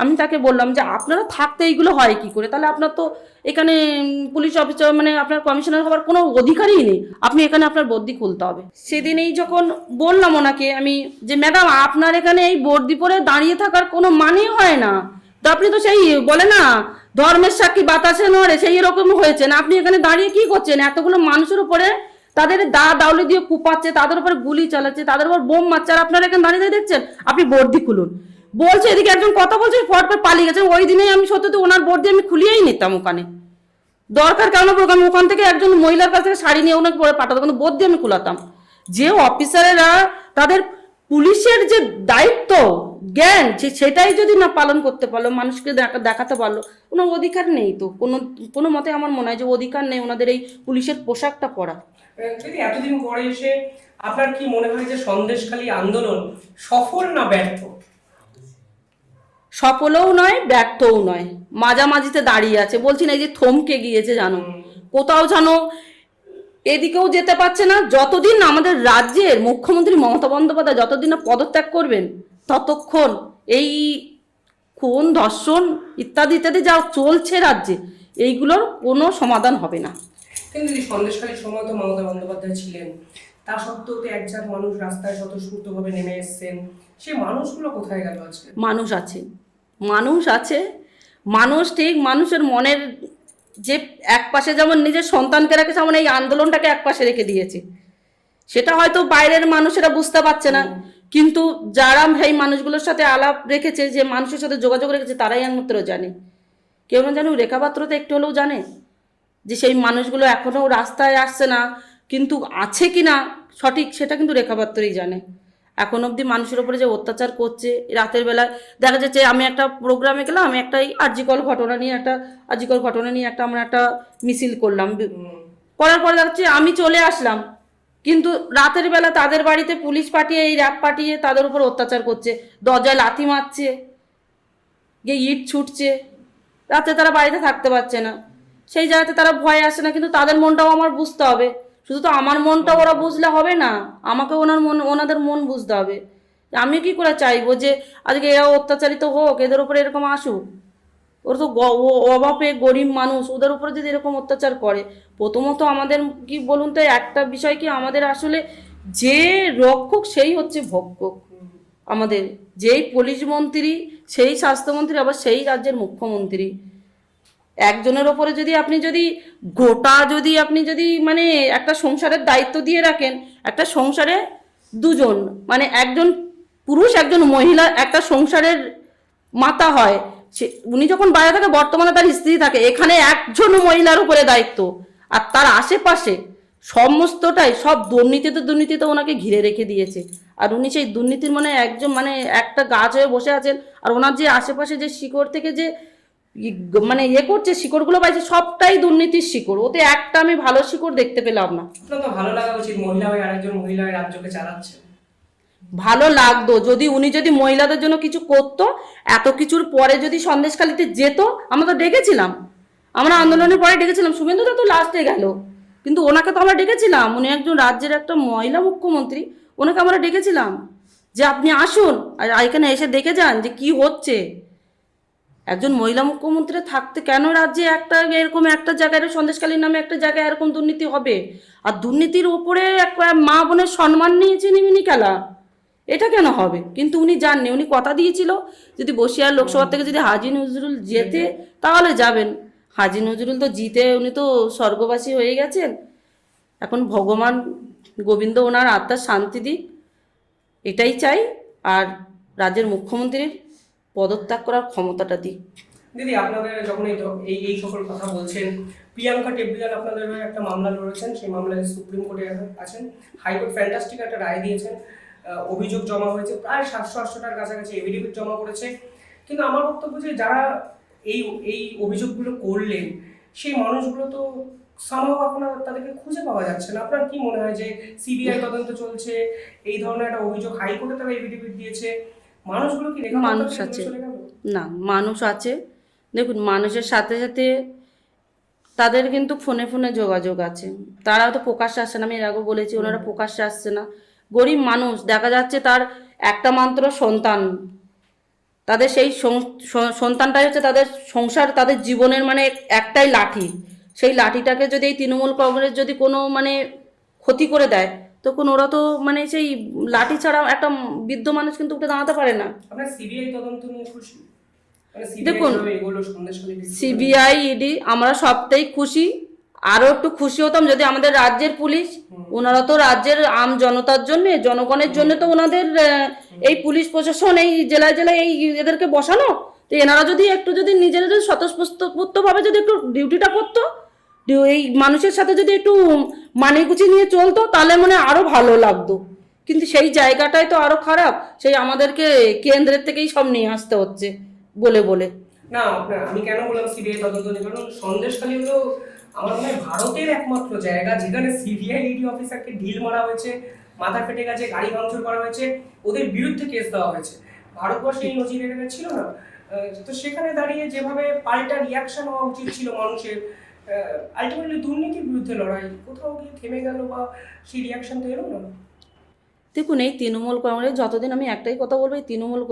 আমি তাকে বললাম যে আপনারা থাকতে এইগুলো হয় কি করে, তাহলে আপনার তো এখানে পুলিশ অফিসার মানে আপনার কমিশনার হওয়ার কোনো অধিকারই নেই, আপনি এখানে আপনার বর্দি খুলতে হবে। সেদিনেই যখন বললাম ওনাকে আমি যে ম্যাডাম আপনার এখানে এই বর্দি পরে দাঁড়িয়ে থাকার কোনো মানেই হয় না, তো আপনি তো সেই বলে না ধর্মের সাক্ষী বাতাসে নড়ে, সেই রকম হয়েছে না, আপনি এখানে দাঁড়িয়ে কি করছেন, এতগুলো মানুষের উপরে তাদের দাউলি দিয়ে কুপাচ্ছে, তাদের উপর গুলি চালাচ্ছে, তাদের উপর বোম মারছে, আর আপনারা এখানে দাঁড়িয়ে দেখছেন, আপনি বর্দি খুলুন বলছে। এদিকে একজন কথা বলছে, ফট করে পালিয়ে গেছে। ওই দিনেই আমি সত্যি ওনার বর্দি আমি খুলিয়েই নিতাম ওখানে, দরকার কেন প্রোগ্রাম, ওখান থেকে একজন মহিলার কাছ থেকে শাড়ি নিয়ে ওনাকে পরে পাঠাতো, কিন্তু বর্দি আমি খুলাতাম। যে অফিসারেরা তাদের পুলিশের যে দায়িত্ব জ্ঞান সেটাই যদি না পালন করতে পারলো, মানুষকে দেখাতে পারলো, কোনো অধিকার নেই তো, কোনো মতে আমার মনে হয় যে অধিকার নেই ওনাদের এই পুলিশের পোশাকটা পরা। যদি এতদিন পরে এসে আপনার কি মনে হয় যে সন্দেশখালী আন্দোলন সফল না ব্যর্থ? সফলও নয় ব্যর্থও নয়, মাঝামাঝিতে দাঁড়িয়ে আছে। বলছি না এই যে থমকে গিয়েছে, জানো কোথাও জানো এদিকেও যেতে পারছে না। যতদিন আমাদের রাজ্যের মুখ্যমন্ত্রী মমতা বন্দ্যোপাধ্যায় যতদিন না পদত্যাগ করবেন, ততক্ষণ এই খুন ধর্ষণ ইত্যাদি ইত্যাদি যা চলছে রাজ্যে, এইগুলোর কোনো সমাধান হবে না। কিন্তু যদি সন্দেশখালীর সময় তো মমতা বন্দ্যোপাধ্যায় ছিলেন, তা সত্ত্বেও তো একজন মানুষ রাস্তায় স্বতঃস্ফূর্তভাবে নেমে এসছেন, সেই মানুষগুলো কোথায় গেল আজকে? মানুষ আছে, মানুষ ঠিক মানুষের মনের যে এক পাশে যেমন নিজের সন্তানকে রাখে, যেমন এই আন্দোলনটাকে এক পাশে রেখে দিয়েছে। সেটা হয়তো বাইরের মানুষেরা বুঝতে পারছে না, কিন্তু যারা এই মানুষগুলোর সাথে আলাপ রেখেছে, যে মানুষের সাথে যোগাযোগ রেখেছে, তারাই একমাত্র জানে। কেউ না জানুক রেখা পাত্র তো একটু হলেও জানে যে সেই মানুষগুলো এখনো রাস্তায় আসছে না, কিন্তু আছে কি না সঠিক সেটা কিন্তু রেখা পাত্রই জানে। এখন অবধি মানুষের উপরে যে অত্যাচার করছে, রাতের বেলায় দেখা যাচ্ছে আমি একটা প্রোগ্রামে গেলাম, আমি একটা আরজিকর ঘটনা নিয়ে আমরা একটা মিছিল করলাম, করার পরে দেখা যাচ্ছে আমি চলে আসলাম, কিন্তু রাতের বেলা তাদের বাড়িতে পুলিশ পাঠিয়ে এই র্যাব পাঠিয়ে তাদের উপর অত্যাচার করছে, দরজায় লাথি মারছে, গিয়ে ইট ছুটছে, রাতে তারা বাড়িতে থাকতে পারছে না, সেই জায়গাতে তারা ভয় আসে না। কিন্তু তাদের মনটাও আমার বুঝতে হবে, শুধু তো আমার মনটা ওরা বুঝলে হবে না, আমাকে ওনাদের মন বুঝতে হবে। আমি কি করে চাইবো যে আজকে এরা অত্যাচারিত হোক, এদের উপরে এরকম আসুক? ওরা তো অভাবে গরিব মানুষ, ওদের উপরে যদি এরকম অত্যাচার করে, প্রথমত আমাদের কি বলুন তো একটা বিষয় কি, আমাদের আসলে যে রক্ষক সেই হচ্ছে ভক্ষক। আমাদের যেই পুলিশ মন্ত্রী, সেই স্বাস্থ্যমন্ত্রী, আবার সেই রাজ্যের মুখ্যমন্ত্রী, একজনের ওপরে যদি আপনি মানে একটা সংসারের দায়িত্ব দিয়ে রাখেন, একটা সংসারে দুজন মানে একজন পুরুষ একজন মহিলা একটা সংসারের মাতা হয়, উনি যখন বাইরে থাকে বর্তমানে তার স্ত্রী থাকে, এখানে একজন মহিলার উপরে দায়িত্ব, আর তার আশেপাশে সমস্তটাই সব দুর্নীতিতে ওনাকে ঘিরে রেখে দিয়েছে। আর উনি সেই দুর্নীতির একজন একটা গাছ হয়ে বসে আছেন, আর ওনার যে আশেপাশে যে শিকড় থেকে যে করছে, শিকড়গুলো পাইছে সবটাই দুর্নীতির শিকড়, ওতে একটা আমি ভালো শিকড় দেখতে পেলাম না। আপনার তো ভালো লাগা উচিত, মহিলা হয়ে আরেকজন মহিলা হয়ে রাজ্যকে চালাচ্ছেন। ভালো লাগতো উনি যদি মহিলাদের জন্য কিছু করতো, এত কিছুর পরে যদি সন্দেশখালীতে যেত। আমরা তো ডেকেছিলাম, আমরা আন্দোলনের পরে ডেকেছিলাম, শুভেন্দুদা তো লাস্টে গেল, কিন্তু ওনাকে তো আমরা ডেকেছিলাম, উনি একজন রাজ্যের একটা মহিলা মুখ্যমন্ত্রী, ওনাকে আমরা ডেকেছিলাম যে আপনি আসুন আর এখানে এসে দেখে যান যে কি হচ্ছে। একজন মহিলা মুখ্যমন্ত্রী থাকতে কেন রাজ্যে একটা এরকম একটা জায়গায় সন্দেশখালীর নামে একটা জায়গায় এরকম দুর্নীতি হবে? আর দুর্নীতির উপরে একটা মা বোনের সম্মান নিয়েছেন ইনি খেলা, এটা কেন হবে? কিন্তু উনি জাননি, উনি কথা দিয়েছিল যদি বসিরহাট লোকসভা থেকে যদি হাজী নজরুল জেতে তাহলে যাবেন। হাজী নজরুল তো জিতে উনি তো স্বর্গবাসী হয়ে গেছেন। এখন ভগবান গোবিন্দ ওনার আত্মার শান্তি দিক, এটাই চাই। আর রাজ্যের মুখ্যমন্ত্রীর পদত্যাগ করার ক্ষমতাটা দিক। দিদি, আপনাদের যখন এই এই সকল কথা বলছেন, প্রিয়াঙ্কা টেবরিয়াল আপনাদের হয়ে একটা মামলা লড়েছেন, সেই মামলায় সুপ্রিম কোর্টে আছেন, হাইকোর্ট ফ্যান্টাস্টিক একটা রায় দিয়েছেন, অভিযোগ জমা হয়েছে, প্রায় 700-800টার কাছাকাছি এফিডেভিট জমা করেছে। কিন্তু আমার বক্তব্য যে যারা এই এই অভিযোগগুলো করলেন সেই মানুষগুলো তো সামহাও এখন আর তাদেরকে খুঁজে পাওয়া যাচ্ছে না। আপনার কি মনে হয় যে সিবিআই তদন্ত চলছে, এই ধরনের একটা অভিযোগ হাইকোর্টে তারা এফিডেভিট দিয়েছে, মানুষগুলো কি রেখা মানুষ আছে না? মানুষ আছে, দেখুন মানুষের সাথে সাথে তাদের কিন্তু ফোনে ফোনে যোগাযোগ আছে, তারাও তো প্রকাশ্যে আসছে না। আমি এর আগেও বলেছি ওনারা প্রকাশ্যে আসছে না। গরিব মানুষ দেখা যাচ্ছে তার একটা মাত্র সন্তান, তাদের সেই সন্তানটাই হচ্ছে তাদের সংসার, তাদের জীবনের মানে একটাই লাঠি। সেই লাঠিটাকে যদি এই তৃণমূল কংগ্রেস যদি কোনো মানে ক্ষতি করে দেয়, তখন ওরা তো মানে সেই লাঠি ছাড়া একটা বৃদ্ধ মানুষ কিন্তু উঠে দাঁড়াতে পারে না। আপনার সিবিআই তদন্ত নিয়ে খুশি? দেখুন, সিবিআই ইডি আমরা সবটাই খুশি। আরো একটু খুশি হতাম যদি আমাদের রাজ্যের পুলিশ, ওনারা তো রাজ্যের আম জনতার জন্য, জনগণের জন্য তো ওনাদের এই পুলিশ প্রশাসন এই জেলায় জেলায় এই এদেরকে বসানো, তো এনারা যদি একটু যদি নিজেরা যদি স্বতঃস্ফূর্তভাবে যদি একটু ডিউটিটা করতো, এই মানুষের সাথে যদি একটু মানিগুছি নিয়ে চলতো, তাহলে মনে আরো ভালো লাগতো। কিন্তু সেই জায়গাটাই তো আরো খারাপ, সেই আমাদেরকে কেন্দ্রের থেকেই সব নিয়ে আসতে হচ্ছে বলে বলে। না, আমি কেন বললাম সিবিআই তদন্ত নিয়ে, কারণ সন্দেশখালী হলো আমার মনে হয় ভারতের একমাত্র জায়গা যেখানে সিবিআই ইডি অফিসারকে ঢিল মারা হয়েছে, মাথা ফেটে গেছে, গাড়ি ভাঙচুর করা হয়েছে, ওদের বিরুদ্ধে কেস দেওয়া হয়েছে। ভারতবর্ষে এই নজির এটা ছিল না। তো সেখানে দাঁড়িয়ে যেভাবে পাল্টা রিয়াকশন হওয়া উচিত ছিল মানুষের, আলটিমেটলি দুর্নীতির বিরুদ্ধে লড়াই কোথাও গিয়ে থেমে গেল বা সেই রিয়াকশন তো এলো না। দেখুন, এই তৃণমূল কংগ্রেস যতদিন, আমি একটাই কথা বলবো, এই তৃণমূল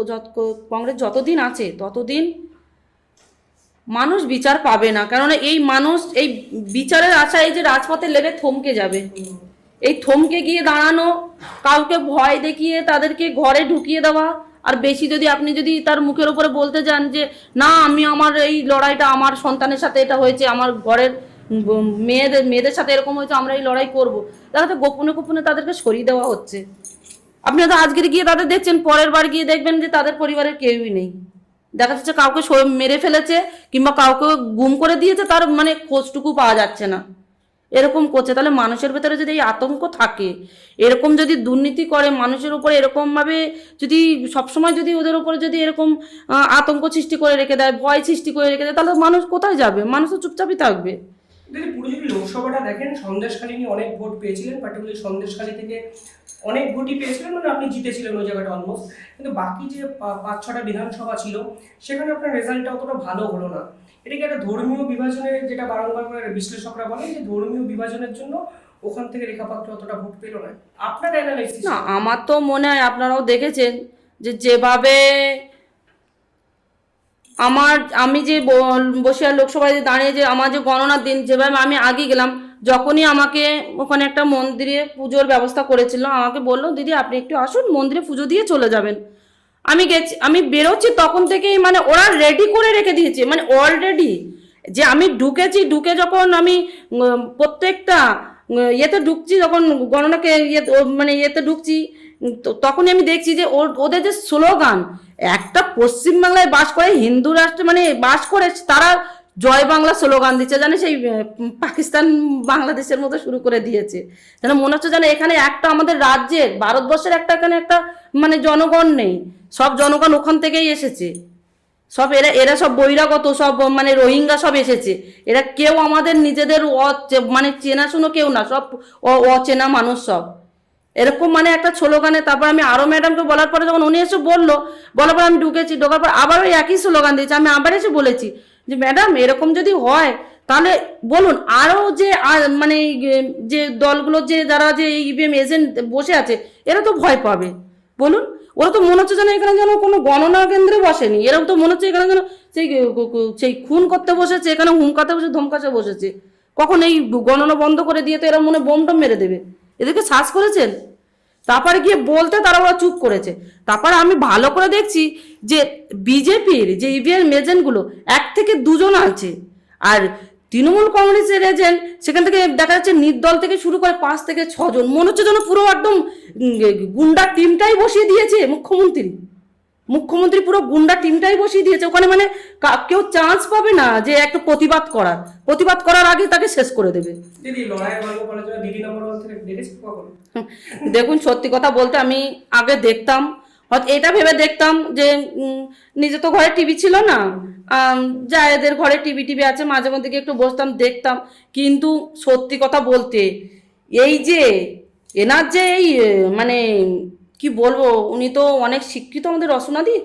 কংগ্রেস যতদিন আছে ততদিন মানুষ বিচার পাবে না। কেননা এই মানুষ এই বিচারের আশায় যে রাজপথে লেগে থমকে যাবে, এই থমকে গিয়ে দাঁড়ানো, কাউকে ভয় দেখিয়ে তাদেরকে ঘরে ঢুকিয়ে দেওয়া, আর বেশি যদি আপনি যদি তার মুখের উপরে বলতে যান যে না আমি আমার এই লড়াইটা আমার সন্তানের সাথে এটা হয়েছে, আমার ঘরের মেয়েদের সাথে এরকম হয়েছে, আমরা এই লড়াই করব, তারা তো গোপনে গোপনে তাদেরকে সরিয়ে দেওয়া হচ্ছে। আপনি তো আজকের গিয়ে তাদের দেখছেন, পরের বার গিয়ে দেখবেন যে তাদের পরিবারের কেউই নেই। দেখা যাচ্ছে কাউকে মেরে ফেলেছে কিংবা কাউকে গুম করে দিয়েছে, তার মানে খোঁজটুকু পাওয়া যাচ্ছে না, এরকম করছে। তাহলে মানুষের ভেতরে যদি এই আতঙ্ক থাকে, এরকম যদি দুর্নীতি করে মানুষের উপরে, এরকমভাবে যদি সবসময় যদি ওদের উপরে যদি এরকম আতঙ্ক সৃষ্টি করে রেখে দেয়, ভয় সৃষ্টি করে রেখে দেয়, তাহলে মানুষ কোথায় যাবে? মানুষ তো চুপচাপই থাকবে। যদি পুরো যদি লোকসভাটা দেখেন, সন্দেশখালী নিয়ে অনেক ভোট পেয়েছিলেন, পার্টিকুলারলি সন্দেশখালী থেকে অনেক ভোটই পেয়েছিলেন, মানে আপনি জিতেছিলেন ওই জায়গাটা অলমোস্ট। কিন্তু বাকি যে 5-6টা বিধানসভা ছিল সেখানে আপনার রেজাল্টটা অতটা ভালো হলো না। এটা কি একটা ধর্মীয় বিভাজনের, যেটা বারংবার করে বিশ্লেষকরা বলেন যে ধর্মীয় বিভাজনের জন্য ওখান থেকে রেখাপাত্র অতটা ভোট পেল না? আপনার অ্যানালাইসিস? না, আমার তো মনে হয় আপনারাও দেখেছেন যে যেভাবে আমি যে বসিরহাট লোকসভায় দাঁড়িয়ে যে আমার যে গণনার দিন যেভাবে আমি আগে গেলাম, যখনই আমাকে ওখানে একটা মন্দিরে পুজোর ব্যবস্থা করেছিল, আমাকে বললো দিদি আপনি একটু আসুন, মন্দিরে পুজো দিয়ে চলে যাবেন। আমি গেছি, আমি বেরোচ্ছি তখন থেকেই মানে ওরা রেডি করে রেখে দিয়েছে, মানে অলরেডি যে আমি ঢুকেছি, ঢুকে যখন আমি প্রত্যেকটা ইয়েতে ঢুকছি, যখন গণনাকে মানে ইয়েতে ঢুকছি, তখনই আমি দেখছি যে ওদের যে স্লোগান, একটা পশ্চিমবাংলায় বাস করে হিন্দু রাষ্ট্রে মানে বাস করে, তারা জয় বাংলা স্লোগান দিচ্ছে, জানে সেই পাকিস্তান বাংলাদেশের মতো শুরু করে দিয়েছে। যেন মনে হচ্ছে যেন এখানে একটা আমাদের রাজ্যের, ভারতবর্ষের একটা এখানে একটা মানে জনগণ নেই, সব জনগণ ওখান থেকেই এসেছে, সব এরা সব বহিরাগত, সব মানে রোহিঙ্গা সব এসেছে, এরা কেউ আমাদের নিজেদের মানে চেনাশুনো কেউ না, সব অচেনা মানুষ সব, এরকম মানে একটা স্লোগানে। তারপর আমি আরো ম্যাডামকে বলার পরে যখন উনি এসে বলার পর আমি ঢুকেছি, ঢোকার পর আবার ওই একই স্লোগান দিয়েছে। আমি আবার এসে বলেছি যে ম্যাডাম এরকম যদি হয় তাহলে বলুন, আরও যে মানে যে দলগুলো যে যারা যে ইভিএম এজেন্ট বসে আছে, এরা তো ভয় পাবে, বলুন ওরা তো মনে হচ্ছে যেন এখানে যেন কোনো গণনা কেন্দ্রে বসেনি, এরকম তো মনে হচ্ছে এখানে যেন সেই সেই খুন করতে বসেছে, এখানে হুমকাতে বসে ধমকাতে বসেছে। কখন এই গণনা বন্ধ করে দিয়ে তো এরা মনে বোম টোম মেরে দেবে। এদেরকে শ্বাস করেছেন? তারপরে গিয়ে বলতে তারা ওরা চুপ করেছে। তারপরে আমি ভালো করে দেখছি যে বিজেপির যে ইভিএম এজেন্টগুলো 1 থেকে 2 জন আছে, আর তৃণমূল কংগ্রেসের এজেন্ট সেখান থেকে দেখা যাচ্ছে নির্দল থেকে শুরু করে 5 থেকে 6 জন। মনে হচ্ছে যেন পুরো একদম গুন্ডা টিমটাই বসিয়ে দিয়েছে মুখ্যমন্ত্রী পুরো গুন্ডা টিমটাই বসিয়ে দিয়েছে ওখানে। মানে কেউ চান্স পাবে না যে একটা প্রতিবাদ করার আগে তাকে শেষ করে দেবে। দিদি লড়াইয়ের গল্প করার জন্য দিদি নম্বর 1 থেকে দেখেছি কখন? দেখুন, সত্যি কথা বলতে আমি আগে দেখতাম, হয়তো এটা ভেবে দেখতাম যে নিজে তো ঘরে টিভি ছিল না, যা এদের ঘরে টিভি আছে, মাঝে মধ্যে গিয়ে একটু বসতাম দেখতাম। কিন্তু সত্যি কথা বলতে এই যে এনার যে এই মানে কি বলবো, উনি তো অনেক শিক্ষিত আমাদের রসনাদি,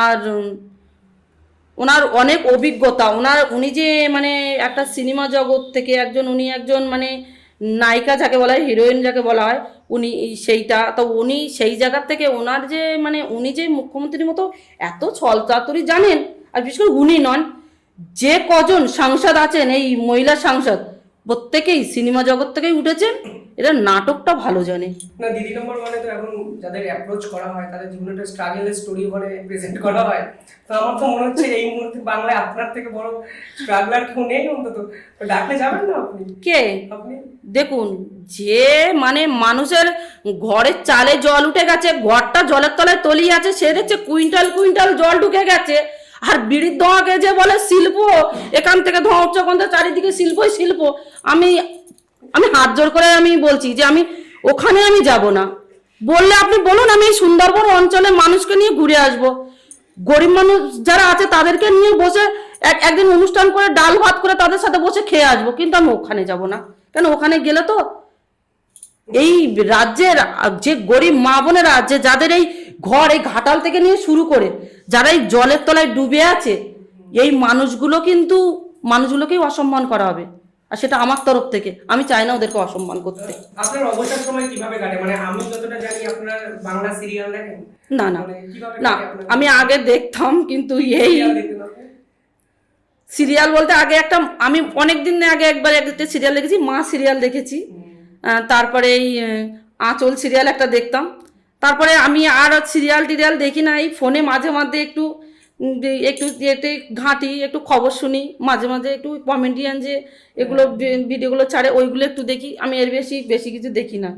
আর ওনার অনেক অভিজ্ঞতা, উনি যে মানে একটা সিনেমা জগৎ থেকে উনি একজন মানে নায়িকা যাকে বলা হয়, হিরোইন যাকে বলা হয়, উনি সেইটা তো উনি সেই জায়গার থেকে ওনার যে মানে উনি যে মুখ্যমন্ত্রীর মতো এত ছল চাতুরি জানেন। আর বিশেষ করে উনি নন, যে কজন সাংসদ আছেন এই মহিলা সাংসদ প্রত্যেকেই সিনেমা জগৎ থেকেই উঠেছেন, এরা নাটকটা ভালো জানে। না দিদি নম্বর 1 তো এখন যাদের অ্যাপ্রোচ করা হয় তাদের জীবনে একটা স্ট্রাগলের স্টোরি ওখানে প্রেজেন্ট করা হয়। তো আমার তো মনে হচ্ছে এই মুহূর্তে বাংলায় আপনার থেকে বড় স্ট্রাগলার কেউ নেই অন্তত। তো ডাকলে যাবেন না আপনি? কে? আপনি দেখুন, যে মানে মানুষের ঘরের চালে জল উঠে গেছে, ঘরটা জলের তলায় তলিয়ে আছে, সে দেখছে কুইন্টাল জল ঢুকে গেছে। আর বিড়ির ধোঁয়াকে যে বলে শিল্প, এখান থেকে ধোঁয়া উঠছে, ওখান থেকে চারিদিকে শিল্প। আমি হাত জোর করে আমি বলছি যে আমি ওখানে আমি যাব না। বললে আপনি বলুন, আমি এই সুন্দরবন অঞ্চলে মানুষকে নিয়ে ঘুরে আসব, গরিব মানুষ যারা আছে তাদেরকে নিয়ে বসে একদিন অনুষ্ঠান করে ডাল ভাত করে তাদের সাথে বসে খেয়ে আসবো। কিন্তু আমি ওখানে যাব না। কেন? ওখানে গেলে তো এই রাজ্যের যে গরিব মা বোনেরা যে যাদের এই ঘর এই ঘাটাল থেকে নিয়ে শুরু করে যারা এই জলের তলায় ডুবে আছে, এই মানুষগুলোকেই অসম্মান করা হবে। আর সেটা আমার তরফ থেকে, আমি চাই না ওদেরকে অসম্মান করতে। আপনার অবসর সময় কিভাবে কাটে? মানে আমি যতটা জানি আপনার বাংলা সিরিয়াল দেখেন? না মানে কিভাবে না, কাটে আপনার? আমি আগে দেখতাম, কিন্তু এই সিরিয়াল দেখতেন আপনি? সিরিয়াল বলতে আগে আমি অনেকদিন আগে একবার একটা সিরিয়াল দেখেছি, মা সিরিয়াল দেখেছি। তারপরে এই আঁচল সিরিয়াল একটা দেখতাম। তারপরে আমি আর সিরিয়াল টিরিয়াল দেখি না, এই ফোনে মাঝে মাঝে একটু এতে ঘাঁটি, একটু খবর শুনি, মাঝে মাঝে একটু কমেডিয়ান যে এগুলো ভিডিওগুলো ছাড়ে ওইগুলো একটু দেখি। আমি এর বেশি কিছু দেখি না।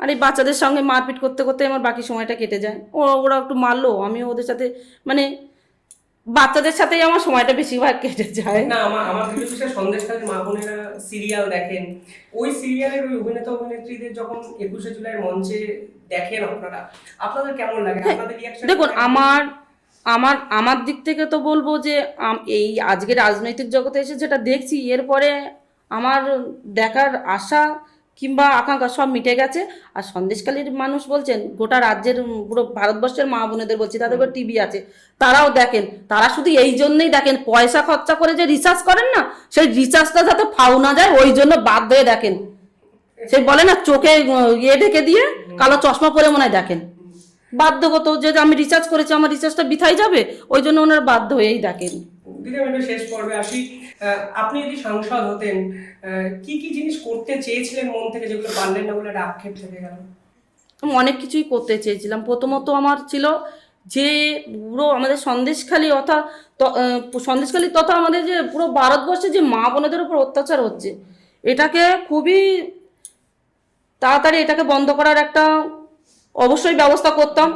আর এই বাচ্চাদের সঙ্গে মারপিট করতে করতে আমার বাকি সময়টা কেটে যায়। ওরা একটু মারলো, আমিও ওদের সাথে মানে বাচ্চাদের সাথেই আমার সময়টা বেশিরভাগ কেটে যায়। না আমার বিশেষ সন্দেশখালী মা বোনেরা সিরিয়াল দেখেন, ওই সিরিয়ালের ওই অভিনেত্রীদের যখন 21শে জুলাইয়ের মঞ্চে দেখেন আপনাদের কেমন লাগে? আপনাদের রিঅ্যাকশন? দেখুন, আমার দিক থেকে তো বলবো যে এই আজকে রাজনৈতিক জগতে এসে যেটা দেখছি, এরপরে আমার দেখার আশা কিংবা আকাঙ্ক্ষা সব মিটে গেছে। আর সন্দেশখালীর মানুষ বলছেন, গোটা রাজ্যের পুরো ভারতবর্ষের মা বোনেদের বলছি, তাদের টিভি আছে, তারাও দেখেন। তারা শুধু এই জন্যই দেখেন, পয়সা খরচা করে যে রিচার্জ করেন না, সেই রিচার্জটা যাতে ফাউ না যায় ওই জন্য বাধ্য হয়ে দেখেন। সেই বলে না, চোখে ঢেকে দিয়ে কালো চশমা পরে মনে হয় দেখেন, বাধ্যগত যে আমি রিচার্জ করেছি, আমার রিচার্জটা বৃথাই যাবে, ওই জন্য ওনারা বাধ্য হয়েই দেখেন। দিদি আমি একটু শেষ পর্বে আসি। আপনি যদি সাংসদ হতেন, কি জিনিস করতে চেয়েছিলেন মন থেকে, যেগুলো পারলেন না বলে একটা আক্ষেপ থেকে গেল? আমি অনেক কিছুই করতে চেয়েছিলাম। প্রথমত আমার ছিল যে পুরো আমাদের সন্দেশখালী তথা আমাদের যে পুরো ভারতবর্ষে যে মা বোনেদের উপর অত্যাচার হচ্ছে, এটাকে খুবই তাড়াতাড়ি এটাকে বন্ধ করার একটা অবশ্যই ব্যবস্থা করতাম।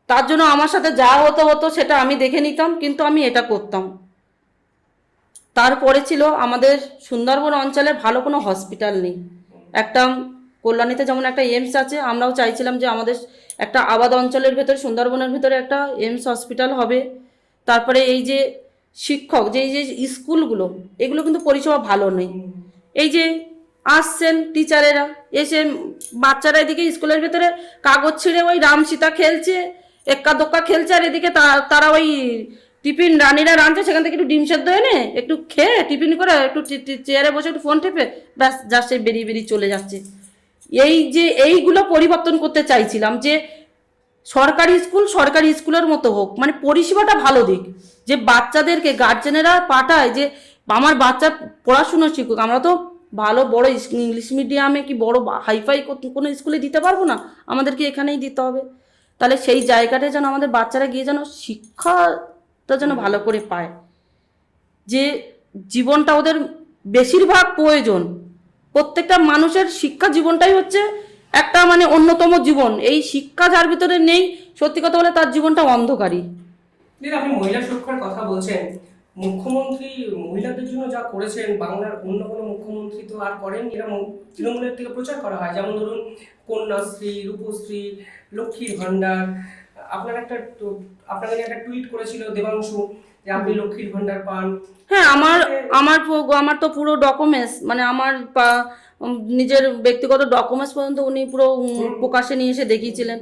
তার জন্য আমার সাথে যা হতো সেটা আমি দেখে নিতাম, কিন্তু আমি এটা করতাম। তারপরে ছিল আমাদের সুন্দরবন অঞ্চলে ভালো কোনো হসপিটাল নেই। একটা কল্যাণীতে যেমন একটা এইমস আছে, আমরাও চাইছিলাম যে আমাদের একটা আবাদ অঞ্চলের ভেতরে, সুন্দরবনের ভেতরে একটা এইমস হসপিটাল হবে। তারপরে এই যে শিক্ষক যে স্কুলগুলো, এগুলো কিন্তু পরিষেবা ভালো নেই। এই যে আসছেন টিচারেরা, এসে বাচ্চারা এদিকে স্কুলের ভেতরে কাগজ ছিঁড়ে ওই রাম সীতা খেলছে, এক্কা দোক্কা খেলছে, আর এদিকে তারা ওই টিফিন রানীরা রাঁধছে, সেখান থেকে একটু ডিম সেদ্ধ এনে একটু খেয়ে টিফিন করে একটু চেয়ারে বসে একটু ফোন টেপে ব্যাস যাচ্ছে, বেরিয়ে চলে যাচ্ছে। এইগুলো পরিবর্তন করতে চাইছিলাম, যে সরকারি স্কুলের মতো হোক, মানে পরিষেবাটা ভালো দিক, যে বাচ্চাদেরকে গার্জেনেরা পাঠায় যে আমার বাচ্চা পড়াশুনো শিখুক। আমরা তো ভালো বড় ইংলিশ মিডিয়ামে কি বড় হাইফাই কোনো স্কুলে দিতে পারবো না, আমাদেরকে এখানেই দিতে হবে। তাহলে সেই জায়গাটায় যেন আমাদের বাচ্চারা গিয়ে যেন শিক্ষাটা যেন ভালো করে পায়, যে জীবনটা ওদের বেশিরভাগ প্রয়োজন। প্রত্যেকটা মানুষের শিক্ষা জীবনটাই হচ্ছে একটা মানে অন্যতম জীবন। এই শিক্ষা যার ভিতরে নেই, সত্যি কথা বলে তার জীবনটা অন্ধকারী। দিদি, আপনি মহিলা সুরক্ষার কথা বলছেন, মুখ্যমন্ত্রী মহিলাদের জন্য যা করেছেন বাংলার অন্য কোনো মুখ্যমন্ত্রী তো আর করেন। এরা তৃণমূলের থেকে প্রচার করা হয়, যেমন ধরুন কন্যাশ্রী, রূপশ্রী, লক্ষ্মীর ভান্ডার। আপনার আপনাদের একটা টুইট করেছিল দেবাংশু যে আপনি লক্ষ্মীর ভান্ডার পান। হ্যাঁ, আমার তো পুরো ডকুমেন্টস, মানে আমার নিজের ব্যক্তিগত ডকুমেন্টস পর্যন্ত উনি পুরো প্রকাশে নিয়ে এসে দেখিয়েছিলেন।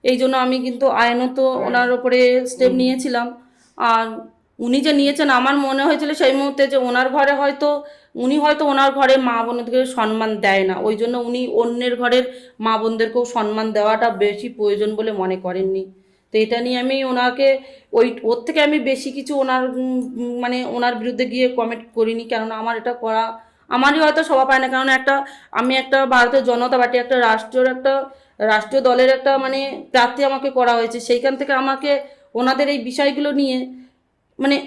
এই জন্য আমি কিন্তু আইনত ওনার ওপরে স্টেপ নিয়েছিলাম। আর উনি যে নিয়েছেন, আমার মনে হয়েছিল সেই মুহূর্তে যে উনি হয়তো ওনার ঘরে মা বোনদেরকে সম্মান দেয় না, ওই জন্য উনি অন্যের ঘরের মা বোনদেরকেও সম্মান দেওয়াটা বেশি প্রয়োজন বলে মনে করেননি। তো এটা নিয়ে আমি ওনাকে ওর থেকে আমি বেশি কিছু মানে ওনার বিরুদ্ধে গিয়ে কমেন্ট করিনি, কেননা আমার এটা করা আমারই হয়তো শোভা পায় না। কারণ আমি একটা ভারতীয় জনতা পার্টি, একটা রাষ্ট্রীয় দলের একটা মানে প্রার্থী আমাকে করা হয়েছে। সেইখান থেকে আমাকে ওনাদের এই বিষয়গুলো নিয়ে মানে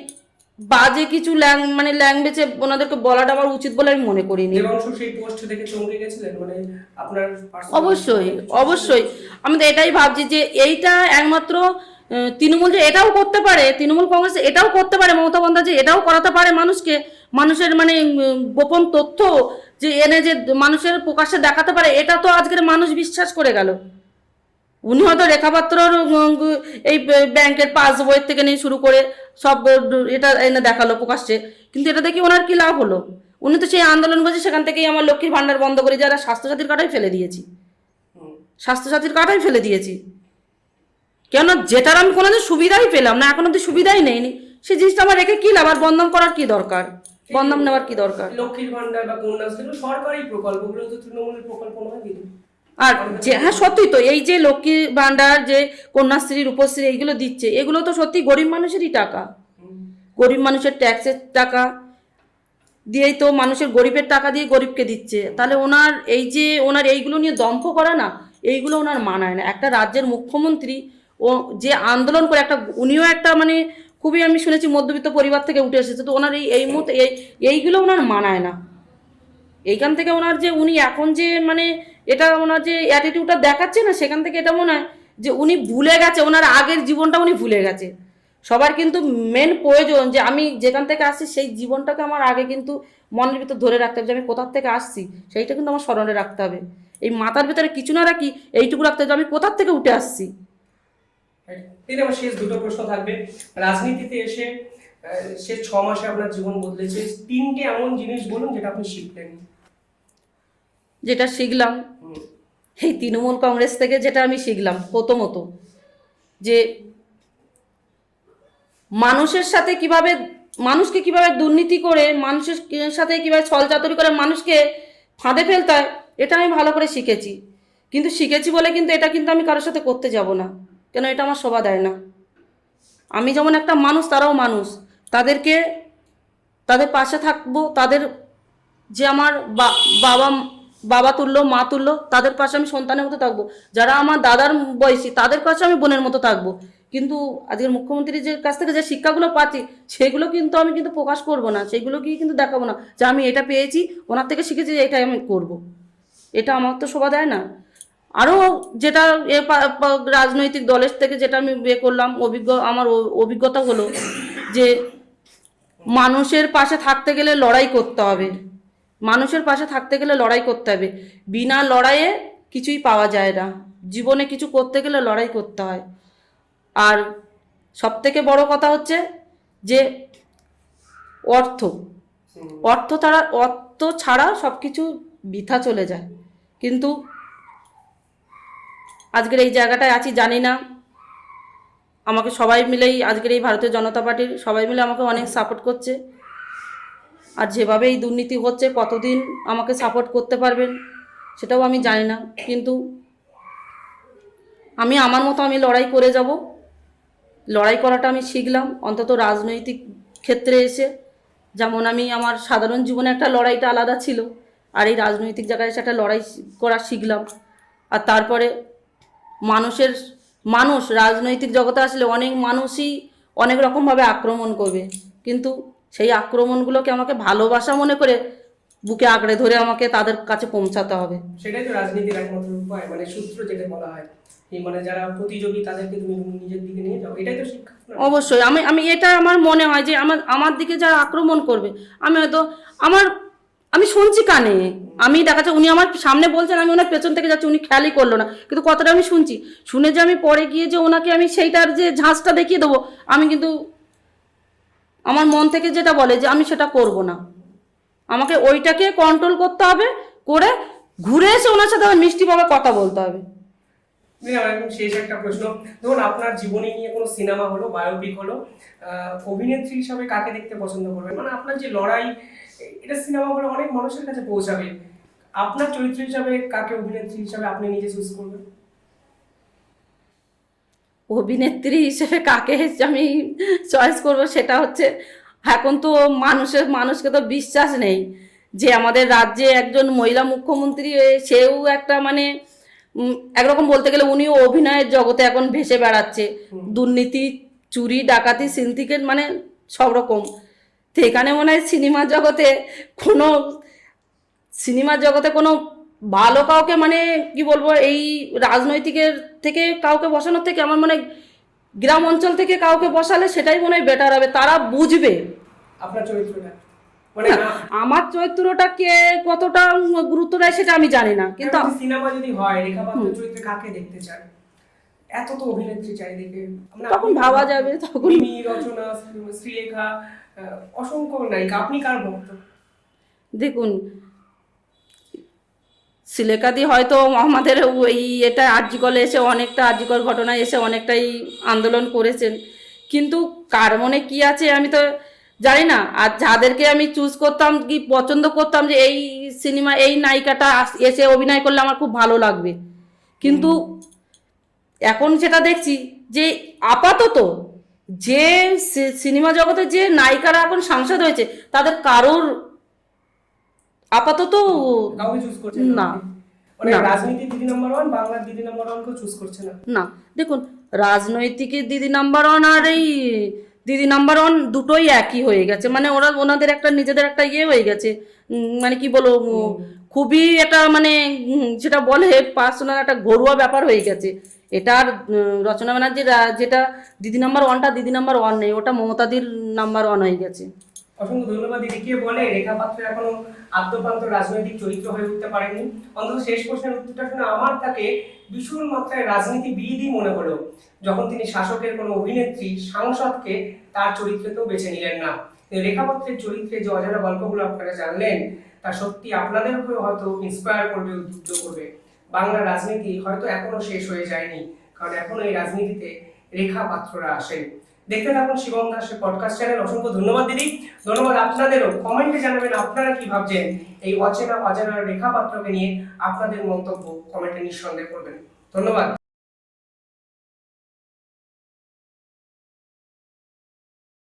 বাজে কিছু ল্যাঙ্গুয়েজে ওনাদেরকে বলাটা আমার উচিত বলে আমি মনে করিনি। দেবাংশু সেই পোস্ট দেখে চমকে গেছিলেন, মানে আপনার অবশ্যই আমি তো এটাই ভাবছি যে এইটা একমাত্র তৃণমূল যে এটাও করতে পারে, তৃণমূল কংগ্রেস এটাও করতে পারে, মমতা বন্দ্যোপাধ্যায় এটাও করাতে পারে মানুষের মানে গোপন তথ্য যে এনে যে মানুষের প্রকাশ্যে দেখাতে পারে, এটা তো আজকের মানুষ বিশ্বাস করে গেল। উনি হয়তো রেখাপাত্রর এই ব্যাংকের পাসবইয়ের থেকে নিয়ে শুরু করে সব এটা এনে দেখালো প্রকাশ্যে, কিন্তু এটা দেখি ওনার কি লাভ হলো? উনি তো সেই আন্দোলন করছে, সেখান থেকেই আমার লক্ষ্মীর ভান্ডার বন্ধ করে যারা স্বাস্থ্যসাথীর কার্ডই ফেলে দিয়েছি। কেন যেটার আমি কোনোদিন সুবিধাই পেলাম না, এখন অব্দি সুবিধাই নেইনি, সেই জিনিসটা আমার রেখে কি লাভ? আর বন্ধন করার কি দরকার, বন্ধন নেওয়ার কি দরকার? লক্ষ্মীর ভান্ডার বা কন্যাশ্রী সরকারি প্রকল্পগুলো তো তৃণমূলের প্রকল্প নয় কিন্তু। আর যে হ্যাঁ সত্যি তো, এই যে লক্ষ্মী ভান্ডার, যে কন্যাশ্রী, রূপশ্রী এইগুলো দিচ্ছে, এগুলো তো সত্যি গরিব মানুষেরই টাকা, গরিব মানুষের ট্যাক্সের টাকা দিয়েই তো, মানুষের গরিবের টাকা দিয়ে গরিবকে দিচ্ছে। তাহলে ওনার এইগুলো নিয়ে দম্ভ করা না, এইগুলো ওনার মানায় না। একটা রাজ্যের মুখ্যমন্ত্রী ও যে আন্দোলন করে, উনিও একটা মানে খুবই আমি শুনেছি মধ্যবিত্ত পরিবার থেকে উঠে এসেছে, তো ওনার এই মুহূর্তে এইগুলো ওনার মানায় না। এইখান থেকে ওনার যে উনি এখন যে মানে এটা ওনার যে অ্যাটিটিউডটা দেখাচ্ছে না, সেখান থেকে এটা মনে হয় যে উনি ভুলে গেছে, ওনার আগের জীবনটা উনি ভুলে গেছে। সবার কিন্তু মেন প্রয়োজন যে আমি যেখান থেকে আসছি সেই জীবনটাকে আমার আগে কিন্তু মনের ভিতর ধরে রাখতে হবে, যে আমি কোথার থেকে আসছি সেইটা কিন্তু আমার স্মরণে রাখতে হবে। এই মাথার ভিতরে কিছু না রাখি, এইটুকু রাখতে হবে আমি কোথার থেকে উঠে আসছি। আমার শেষ দুটো প্রশ্ন থাকবে। রাজনীতিতে এসে শেষ 6 মাসে আপনার জীবন বদলেছে, 3টে এমন জিনিস বলুন যেটা আপনি শিখলেন। যেটা শিখলাম এই তৃণমূল কংগ্রেস থেকে, যেটা আমি শিখলাম প্রথমত, যে মানুষকে কিভাবে দুর্নীতি করে, মানুষের সাথে কিভাবে ছলচাতুরি করে মানুষকে ফাঁদে ফেলতে হয়, এটা আমি ভালো করে শিখেছি। কিন্তু শিখেছি বলে কিন্তু এটা কিন্তু আমি কারোর সাথে করতে যাব না, কেন এটা আমার শোভা দেয় না। আমি যেমন একটা মানুষ, তারাও মানুষ, তাদের পাশে থাকবো, তাদের যে আমার বাবা তুল্য, মা তুল্য, তাদের পাশে আমি সন্তানের মতো থাকবো। যারা আমার দাদার বয়সী, তাদের কাছে আমি বোনের মতো থাকবো। কিন্তু আজকের মুখ্যমন্ত্রীর যে কাছ থেকে যে শিক্ষাগুলো পাচ্ছি, সেগুলো কিন্তু আমি কিন্তু প্রকাশ করবো না, সেগুলো কি কিন্তু দেখাবো না যে আমি এটা পেয়েছি, ওনার থেকে শিখেছি, এটাই আমি করব। এটা আমার তো শোভা দেয় না। আরও যেটা রাজনৈতিক দলের থেকে যেটা আমি করলাম, আমার অভিজ্ঞতা হলো যে মানুষের পাশে থাকতে গেলে লড়াই করতে হবে, বিনা লড়াইয়ে কিছুই পাওয়া যায় না। জীবনে কিছু করতে গেলে লড়াই করতে হয়। আর সবথেকে বড় কথা হচ্ছে যে অর্থ ছাড়া সব কিছু বৃথা চলে যায়। কিন্তু আজকের এই জায়গাটায় আছি, জানি না আমাকে সবাই মিলেই, আজকের এই ভারতীয় জনতা পার্টির সবাই মিলে আমাকে অনেক সাপোর্ট করছে। আর যেভাবে এই দুর্নীতি হচ্ছে, কতদিন আমাকে সাপোর্ট করতে পারবেন সেটাও আমি জানি না। কিন্তু আমি আমার মতো আমি লড়াই করে যাব। লড়াই করাটা আমি শিখলাম অন্তত রাজনৈতিক ক্ষেত্রে এসে। যেমন আমি আমার সাধারণ জীবনে একটা লড়াইটা আলাদা ছিল, আর এই রাজনৈতিক জায়গায় এসে একটা লড়াই করা শিখলাম। আর তারপরে মানুষ রাজনৈতিক জগতে আসলে অনেক মানুষই অনেক রকমভাবে আক্রমণ করবে, কিন্তু সেই আক্রমণগুলোকে আমাকে ভালোবাসা মনে করে বুকে আঁকড়ে ধরে আমাকে তাদের কাছে পৌঁছাতে হবে। সেটাই তো রাজনীতির একমাত্র উপায়, মানে সূত্র যেটা বলা হয়, এই মানে যারা প্রতিযোগী তাদেরকে তুমি নিজের দিকে নিয়ে যাও, এটাই তো শিক্ষা না? অবশ্যই আমি এটা আমার মনে হয় যে আমার দিকে যারা আক্রমণ করবে, আমি হয়তো আমি শুনছি কানে, আমি দেখা যাচ্ছে উনি আমার সামনে বলছেন, আমি ওনার পেছন থেকে যাচ্ছি, উনি খেয়ালই করলো না, কিন্তু কথাটা আমি শুনে যে আমি পরে গিয়ে যে ওনাকে আমি সেইটার যে ঝাঁজটা দেখিয়ে দেবো, আমি কিন্তু আমার মন থেকে যেটা বলে যে আমি সেটা করব না। আমাকে ওইটাকে কন্ট্রোল করতে হবে, করে ঘুরে এসে ওনার সাথে আমার মিষ্টিভাবে কথা বলতে হবে। আমার একদম শেষ একটা প্রশ্ন, ধরুন আপনার জীবনী নিয়ে কোনো সিনেমা হলো, বায়োপিক হলো, অভিনেত্রী হিসাবে কাকে দেখতে পছন্দ করবেন? মানে আপনার যে লড়াই, এটা সিনেমা হলে অনেক মানুষের কাছে পৌঁছাবে, আপনার চরিত্র হিসাবে কাকে অভিনেত্রী হিসাবে আপনি নিজে চুজ করবেন? অভিনেত্রী হিসেবে কাকে আমি চয়েস করব সেটা হচ্ছে, এখন তো মানুষকে তো বিশ্বাস নেই যে আমাদের রাজ্যে একজন মহিলা মুখ্যমন্ত্রী সেও একটা মানে একরকম বলতে গেলে উনিও অভিনয়ের জগতে এখন ভেসে বেড়াচ্ছে। দুর্নীতি, চুরি, ডাকাতি, সিন্ডিকেট, মানে সব রকম। তো এখানে মনে হয় সিনেমার জগতে কোনো ভালো কাউকে, মানে কি বলবো, এই রাজনৈতিকের থেকে কাউকে বসানোর থেকে আমার মনে হয় গ্রাম অঞ্চল থেকে কাউকে বসালে সেটাই মনে হয় বেটার হবে, তারা বুঝবে আপনার চরিত্রটা, মানে আমার চরিত্রটা কে কতটা গুরুত্ব দেয় সেটা আমি জানি না, কিন্তু সিনেমা যদি হয়, রেখা পাত্র চরিত্রে কাকে দেখতে চান? এত তো অভিনেত্রী চারিদিকে, তখন ভাবা যাবে। তখন রচনা, শ্রীলেখা, অসংখ্য নায়িকা, আপনি কার ভক্ত? দেখুন, শ্রীলেখাদি হয়তো আমাদের এটা আরজিকরে এসে আরজিকর ঘটনায় এসে অনেকটাই আন্দোলন করেছেন, কিন্তু কার মনে কি আছে আমি তো জানি না। আর যাদেরকে আমি চুজ করতাম কি পছন্দ করতাম যে এই সিনেমা এই নায়িকাটা এসে অভিনয় করলে আমার খুব ভালো লাগবে, কিন্তু এখন যেটা দেখছি যে আপাতত যে সিনেমা জগতে যে নায়িকারা এখন সাংসদ হয়েছে তাদের কারোর আপাতত কাউকে চুজ করছেন না। মানে রাজনীতির দিদি নাম্বার 1, বাংলার দিদি নাম্বার 1 কেউ চুজ করছে না। না, দেখুন, রাজনৈতিকের দিদি নাম্বার 1 আর এই দিদি নাম্বার 1 দুটোই একই হয়ে গেছে, মানে ওনাদের একটা নিজেদের একটা হয়ে গেছে, মানে কি বলবো, খুবই এটা মানে যেটা বলে পার্সোনাল একটা ঘরোয়া ব্যাপার হয়ে গেছে। এটা আর রচনা ব্যানার্জির যেটা দিদি নাম্বার 1টা দিদি নাম্বার 1 নেই, ওটা মমতাদির নাম্বার 1 হয়ে গেছে। অসংখ্য ধন্যবাদ দিদি। কে বলে রেখা পাত্র এখনো আদ্যপ্রান্ত রাজনৈতিক চরিত্র হয়ে উঠতে পারেনি? অন্তত শেষ প্রশ্নের উত্তরটা শুনে আমার তাকে ভীষণ মাত্রায় রাজনীতিবিদই মনে হলো, যখন তিনি শাসকের কোনো অভিনেত্রী সাংসদকে তার চরিত্রতেও বেছে নিলেন না। রেখা পাত্রের চরিত্রে যে অজানা গল্পগুলো আপনারা জানলেন, তা সত্যি আপনাদেরকেও হয়তো ইন্সপায়ার করবে, উদ্বুদ্ধ করবে। বাংলা রাজনীতি হয়তো এখনো শেষ হয়ে যায়নি, কারণ এখনো এই রাজনীতিতে রেখা পাত্ররা আসেন। দেখতে থাকুন শিবম দাসের পডকাস্ট চ্যানেল। অসংখ্য ধন্যবাদ দিদি। ধন্যবাদ আপনাদেরও। কমেন্টে জানাবেন আপনারা কি ভাবছেন এই অচেনা অজানা রেখা পাত্রকে নিয়ে। আপনাদের মন্তব্য কমেন্টে নিঃসন্দেহ করবেন। ধন্যবাদ।